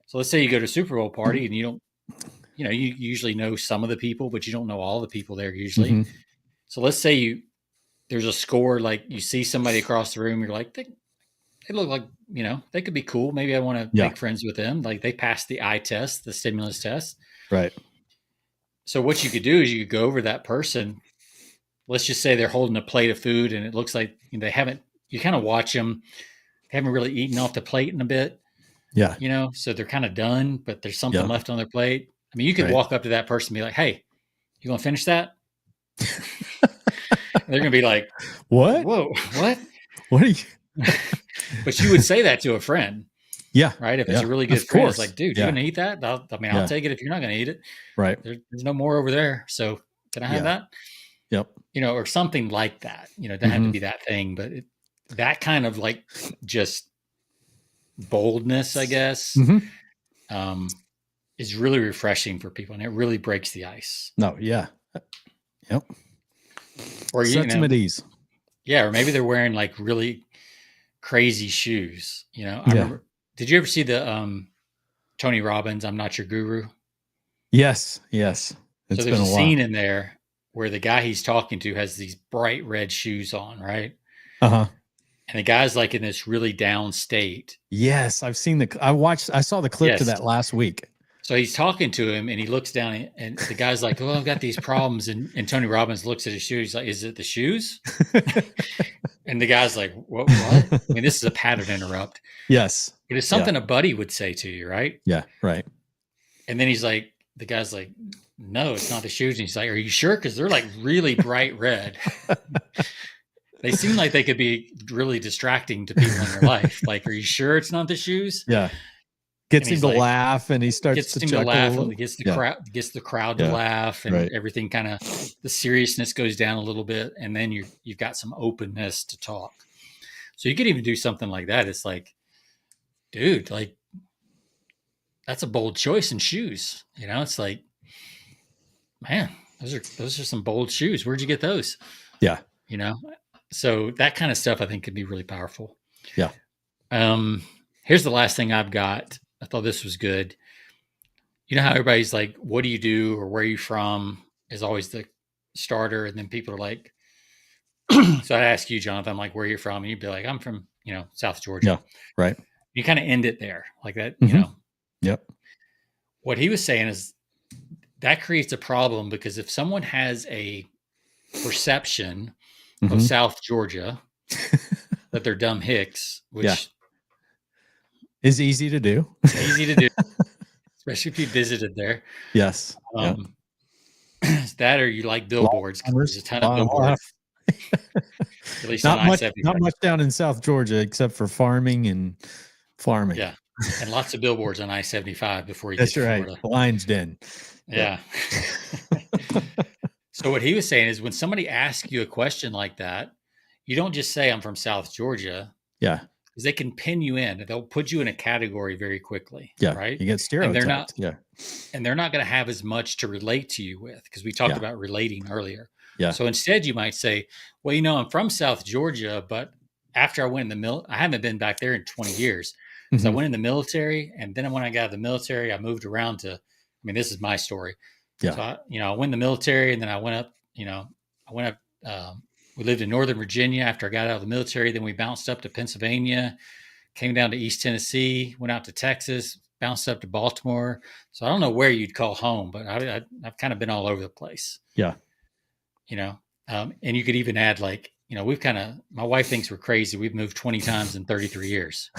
So let's say you go to a Super Bowl party and you don't, you usually know some of the people, but you don't know all the people there usually. So let's say there's a score, like you see somebody across the room, you're like, they look like, they could be cool. Maybe I want to Yeah. make friends with them. Like they passed the eye test, the stimulus test. Right. So what you could do is you could go over that person. Let's just say they're holding a plate of food and it looks like they haven't, you kind of watch them, they haven't really eaten off the plate in a bit, Yeah. so they're kind of done, but there's something Yeah. left on their plate. I mean, you could Right. walk up to that person and be like, hey, you going to finish that? They're going to be like, What? whoa, what? What are you? But you would say that to a friend. Yeah. Right. If Yeah. it's a really good Of friend, course. it's like, dude, Yeah. you going to eat that? I'll take it if you're not going to eat it. Right. There's no more over there. So can I have that? Yep. Or something like that. It doesn't have to be that thing, but that kind of like just boldness, I guess, is really refreshing for people, and it really breaks the ice. No, yeah. Yep. Or sets them at ease. Yeah, or maybe they're wearing like really crazy shoes. I remember. Did you ever see the Tony Robbins, I'm Not Your Guru? Yes. It's so there's a scene in there where the guy he's talking to has these bright red shoes on, right? Uh-huh. And the guy's like in this really down state. Yes, I saw the clip to that last week. So he's talking to him and he looks down and the guy's like, well, I've got these problems. And Tony Robbins looks at his shoes. He's like, is it the shoes? And the guy's like, what? I mean, this is a pattern interrupt. Yes. But it's something a buddy would say to you, right? Yeah, right. And then the guy's like, no, it's not the shoes. And he's like, are you sure? Because they're like really bright red. They seem like they could be really distracting to people in your life. Like, are you sure it's not the shoes? Yeah. Gets him to laugh, and he starts to chuckle. Laugh, and gets the crowd to laugh, and everything kind of, the seriousness goes down a little bit, and then you've got some openness to talk. So you could even do something like that. It's like, dude, like that's a bold choice in shoes. It's like, man, those are some bold shoes. Where'd you get those? Yeah. So that kind of stuff I think could be really powerful. Yeah. Here's the last thing I've got. I thought this was good. You know how everybody's like, what do you do or where are you from is always the starter. And then people are like, so I'd ask you, Jonathan, I'm like, where are you from? And you'd be like, I'm from, South Georgia. Yeah. Right. You kind of end it there like that, Yep. What he was saying is that creates a problem because if someone has a perception of South Georgia that they're dumb hicks, which is easy to do. Especially if you visited there. Yes. That or you like billboards. There's a ton of billboards. At least not much down in South Georgia except for farming. Yeah. And lots of billboards on I-75 before you get to Florida. Right. Lion's Den. Yeah. So what he was saying is when somebody asks you a question like that, you don't just say I'm from South Georgia. Yeah. Because they can pin you in. They'll put you in a category very quickly. Yeah. Right. You get stereotyped. And they're not going to have as much to relate to you with because we talked about relating earlier. Yeah. So instead you might say, well, I'm from South Georgia, but after I went in the I haven't been back there in 20 years. So I went in the military. And then when I got out of the military, I moved around this is my story. Yeah. So I went in the military and then I went up, we lived in Northern Virginia after I got out of the military. Then we bounced up to Pennsylvania, came down to East Tennessee, went out to Texas, bounced up to Baltimore. So I don't know where you'd call home, but I've kind of been all over the place. Yeah. And you could even add my wife thinks we're crazy. We've moved 20 times in 33 years.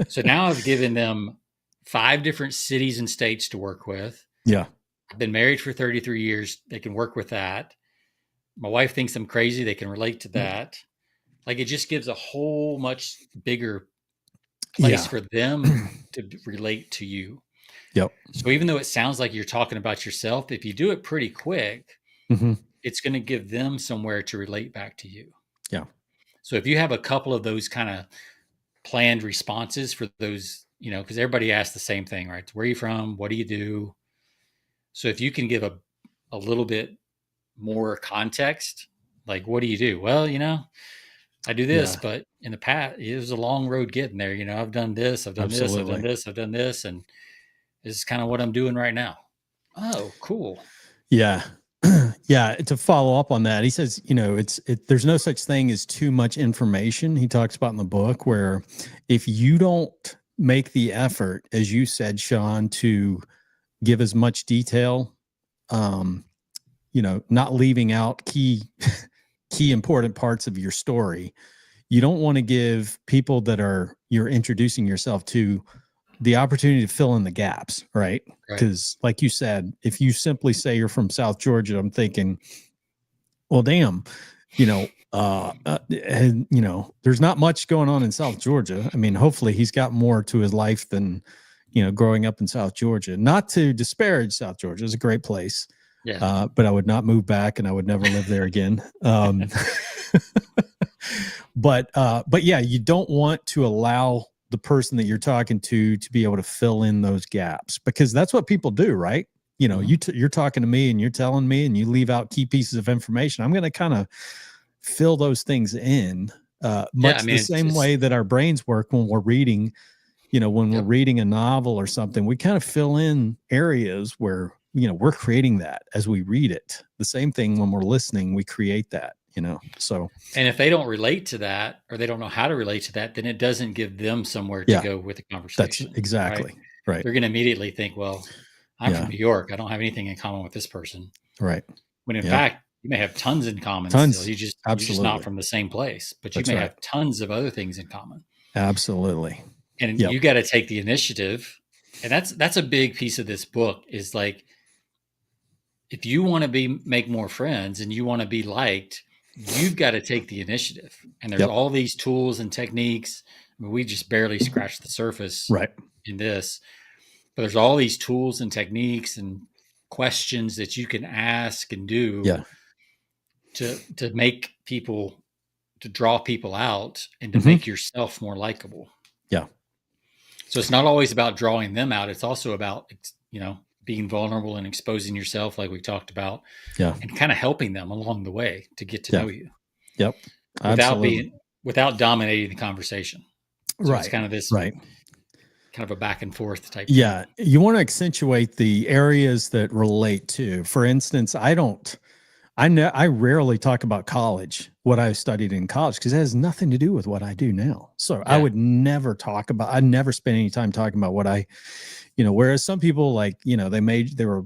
So now I've given them 5 different cities and states to work with. Yeah. I've been married for 33 years. They can work with that. My wife thinks I'm crazy. They can relate to that. Like it just gives a whole much bigger place for them to relate to you. Yep. So even though it sounds like you're talking about yourself, if you do it pretty quick, it's going to give them somewhere to relate back to you. Yeah. So if you have a couple of those kind of planned responses for those, because everybody asks the same thing, right? Where are you from? What do you do? So if you can give a little bit more context, like, what do you do? Well, I do this, but in the past, it was a long road getting there. I've done this, I've done this, I've done this, I've done this. And this is kind of what I'm doing right now. Oh, cool. Yeah. Yeah, to follow up on that, he says, there's no such thing as too much information. He talks about in the book where if you don't make the effort, as you said, Sean, to give as much detail, not leaving out key important parts of your story, you don't want to give people that you're introducing yourself to the opportunity to fill in the gaps, right? Because like you said, if you simply say you're from South Georgia, I'm thinking, well, damn, there's not much going on in South Georgia. I mean, hopefully he's got more to his life than, growing up in South Georgia. Not to disparage South Georgia. It's a great place. Yeah. But I would not move back and I would never live there again. But yeah, you don't want to allow the person that you're talking to be able to fill in those gaps, because that's what people do, right? You're talking to me and you're telling me and you leave out key pieces of information. I'm going to kind of fill those things in, much the same way that our brains work when we're reading, we're reading a novel or something. We kind of fill in areas where, we're creating that as we read it. The same thing when we're listening, we create that, so. And if they don't relate to that, or they don't know how to relate to that, then it doesn't give them somewhere to go with the conversation. That's exactly right. They're going to immediately think, well, I'm from New York. I don't have anything in common with this person. Right. When in fact, you may have tons in common still. You're just not from the same place, but you may have tons of other things in common. Absolutely. And you got to take the initiative. And that's a big piece of this book, is like, if you want to make more friends and you want to be liked, you've got to take the initiative. And there's all these tools and techniques. I mean, we just barely scratched the surface in this, but there's all these tools and techniques and questions that you can ask and do to make people, to draw people out and to make yourself more likable. Yeah. So it's not always about drawing them out. It's also about, being vulnerable and exposing yourself, like we talked about, and kind of helping them along the way to get to know you. Yep. Without dominating the conversation. So it's kind of this, kind of a back and forth type. Yeah. Thing. You want to accentuate the areas that relate to, for instance, I rarely talk about college, what I studied in college, because it has nothing to do with what I do now. So I would never I never spend any time talking about what I, whereas some people they were,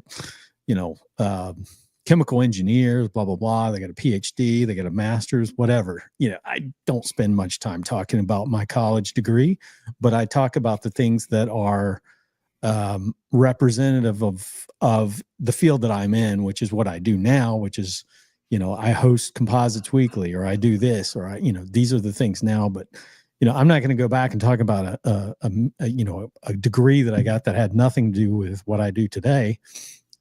chemical engineers, blah, blah, blah. They got a PhD, they got a master's, whatever. I don't spend much time talking about my college degree, but I talk about the things that are representative of the field that I'm in, which is what I do now, which is, I host Composites Weekly, or I do this, or these are the things now, but I'm not going to go back and talk about a degree that I got that had nothing to do with what I do today,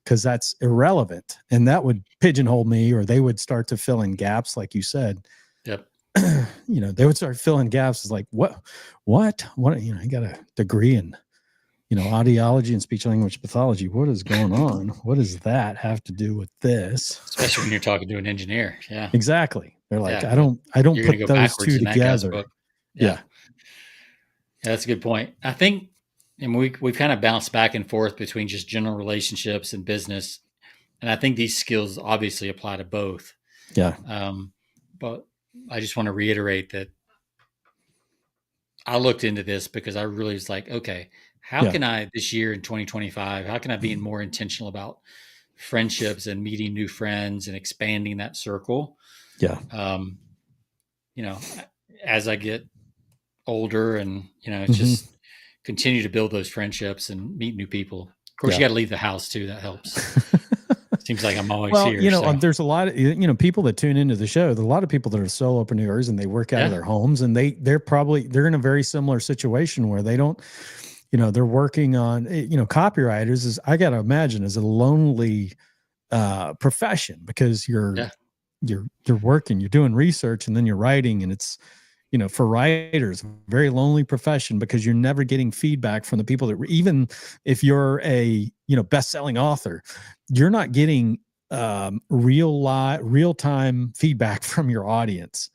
because that's irrelevant, and that would pigeonhole me, or they would start to fill in gaps, like you said. Yep. They would start filling gaps. It's like, what, I got a degree in, audiology and speech language pathology. What is going on? What does that have to do with this? Especially when you're talking to an engineer. Yeah, exactly. They're like, I don't put those two together. Yeah. That's a good point. I think, and we've kind of bounced back and forth between just general relationships and business. And I think these skills obviously apply to both. Yeah. But I just want to reiterate that I looked into this because I really was like, okay, how can I, this year in 2025, how can I be more intentional about friendships and meeting new friends and expanding that circle? Yeah. As I get older and, just continue to build those friendships and meet new people. Of course, you got to leave the house too. That helps. Seems like I'm always here. There's a lot of, people that tune into the show. There's a lot of people that are solopreneurs and they work out of their homes, and they're in a very similar situation where they don't, they're working on, copywriters I got to imagine is a lonely profession, because you're working, you're doing research, and then you're writing, and it's, for writers, very lonely profession, because you're never getting feedback from the people that, even if you're a, best-selling author, you're not getting real-time feedback from your audience.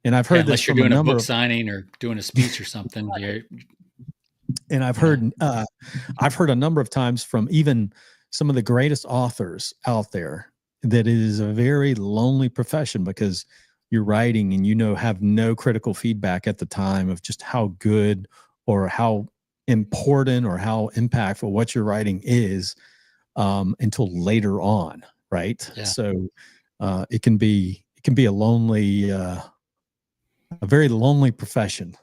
And I've heard this from you're doing a book signing or doing a speech or something. And I've heard a number of times from even some of the greatest authors out there. that it is a very lonely profession because you're writing and have no critical feedback at the time of just how good or how important or how impactful what you're writing is until later on, right? Yeah. So it can be a lonely, a very lonely profession.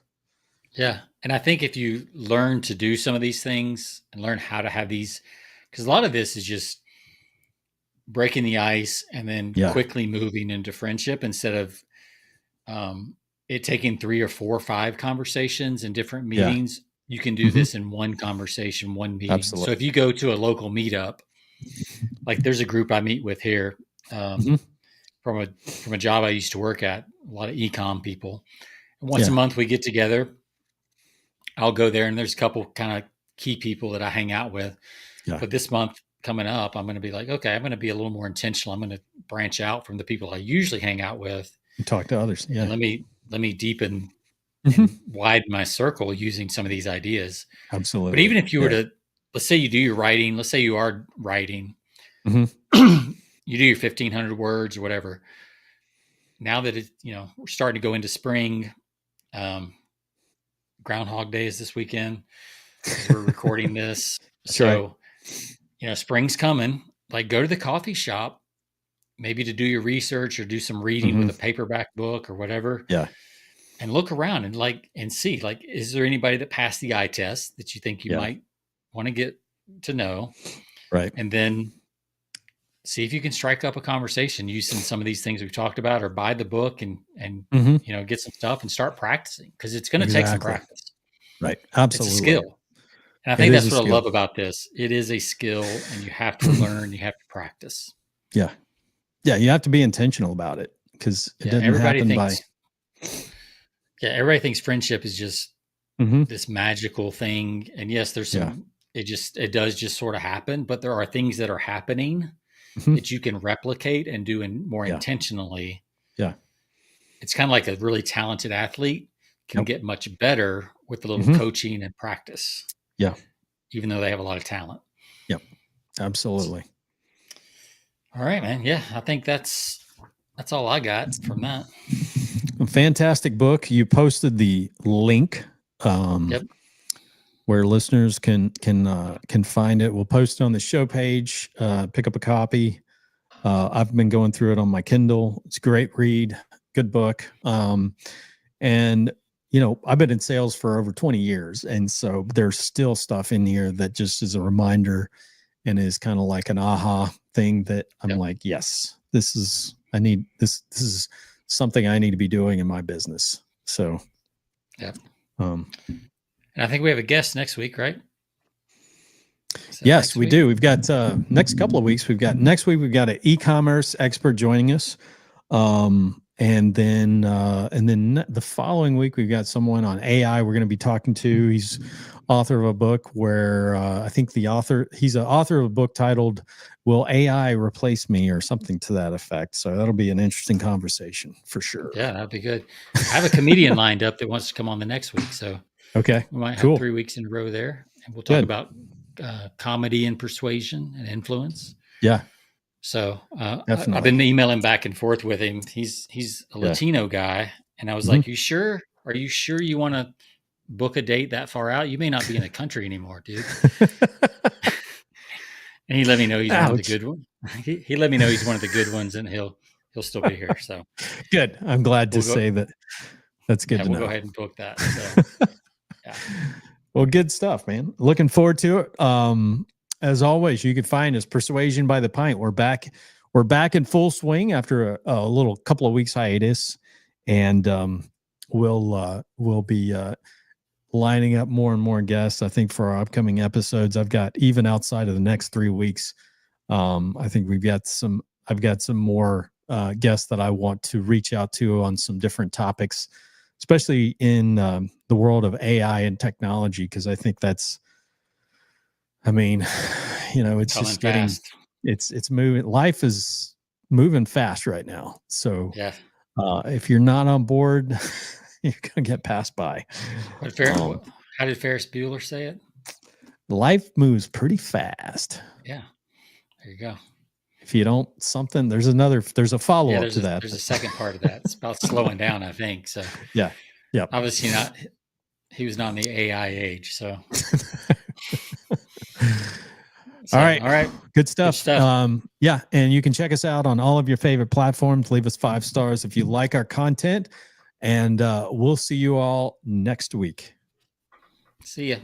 Yeah. And I think if you learn to do some of these things and learn how to have these, because a lot of this is just breaking the ice and then quickly moving into friendship instead of it taking 3 or 4 or 5 conversations in different meetings. You can do this in one conversation, one meeting. Absolutely. So if you go to a local meetup, like there's a group I meet with here from a job I used to work at, a lot of e-com people. And once a month we get together. I'll go there and there's a couple kind of key people that I hang out with. Yeah. But this month coming up, I'm going to be like, okay, I'm going to be a little more intentional. I'm going to branch out from the people I usually hang out with and talk to others. Yeah. And let me deepen and widen my circle using some of these ideas. Absolutely. But even if you were to, let's say you do your writing, let's say you are writing, you do your 1,500 words or whatever. Now that we're starting to go into spring, Groundhog Day is this weekend as we're recording this. So, spring's coming. Like, go to the coffee shop, maybe to do your research or do some reading with a paperback book or whatever. Yeah. And look around and see, is there anybody that passed the eye test that you think you might want to get to know? Right. And then see if you can strike up a conversation using some of these things we've talked about, or buy the book and get some stuff and start practicing, because it's going to take some practice. Right. Absolutely. It's a skill. And I think that's what I love about this. It is a skill, and you have to learn, you have to practice. Yeah. Yeah. You have to be intentional about it, because it doesn't happen by. Yeah. Everybody thinks friendship is just this magical thing. And yes, there's some, it does just sort of happen, but there are things that are happening that you can replicate and do more intentionally. Yeah. It's kind of like a really talented athlete can get much better with a little coaching and practice. Yeah. Even though they have a lot of talent. Yep. Absolutely. All right, man. Yeah. I think that's all I got from that. Fantastic book. You posted the link where listeners can find it. We'll post it on the show page. Pick up a copy. I've been going through it on my Kindle. It's a great read. Good book. And I've been in sales for over 20 years. And so there's still stuff in here that just is a reminder and is kind of like an aha thing that I'm like, yes, this is something I need to be doing in my business. So, and I think we have a guest next week, right? Yes, we do. We've got next couple of weeks. Next week we've got an e-commerce expert joining us. And then the following week, we've got someone on AI we're going to be talking to. He's author of a book where I think he's an author of a book titled "Will AI Replace Me?" or something to that effect. So that'll be an interesting conversation for sure. Yeah, that'd be good. I have a comedian lined up that wants to come on the next week. So okay, we might have 3 weeks in a row there, and we'll talk about comedy and persuasion and influence. Yeah. So I've been emailing back and forth with him. He's a Latino guy, and I was like, "You sure? Are you sure you want to book a date that far out? You may not be in the country anymore, dude." And he let me know he's one of the good ones. He let me know he's one of the good ones, and he'll still be here. So good. I'm glad to say that. That's good to know. We'll go ahead and book that. So, Well, good stuff, man. Looking forward to it. As always, you can find us Persuasion by the Pint. We're back in full swing after a little couple of weeks hiatus, and we'll be lining up more and more guests. I think for our upcoming episodes, I've got, even outside of the next 3 weeks, I think I've got some more guests that I want to reach out to on some different topics, especially in the world of AI and technology, because I think it's just getting fast. It's moving. Life is moving fast right now. So if you're not on board, you're gonna get passed by. How did Ferris Bueller say it? Life moves pretty fast. Yeah, there you go. if you don't something, there's a follow-up to that. There's a second part of that. It's about slowing down, I think. So yeah. Obviously not. He was not in the AI age. So. All right. Good stuff. Yeah. And you can check us out on all of your favorite platforms. Leave us 5 stars if you like our content. And we'll see you all next week. See ya.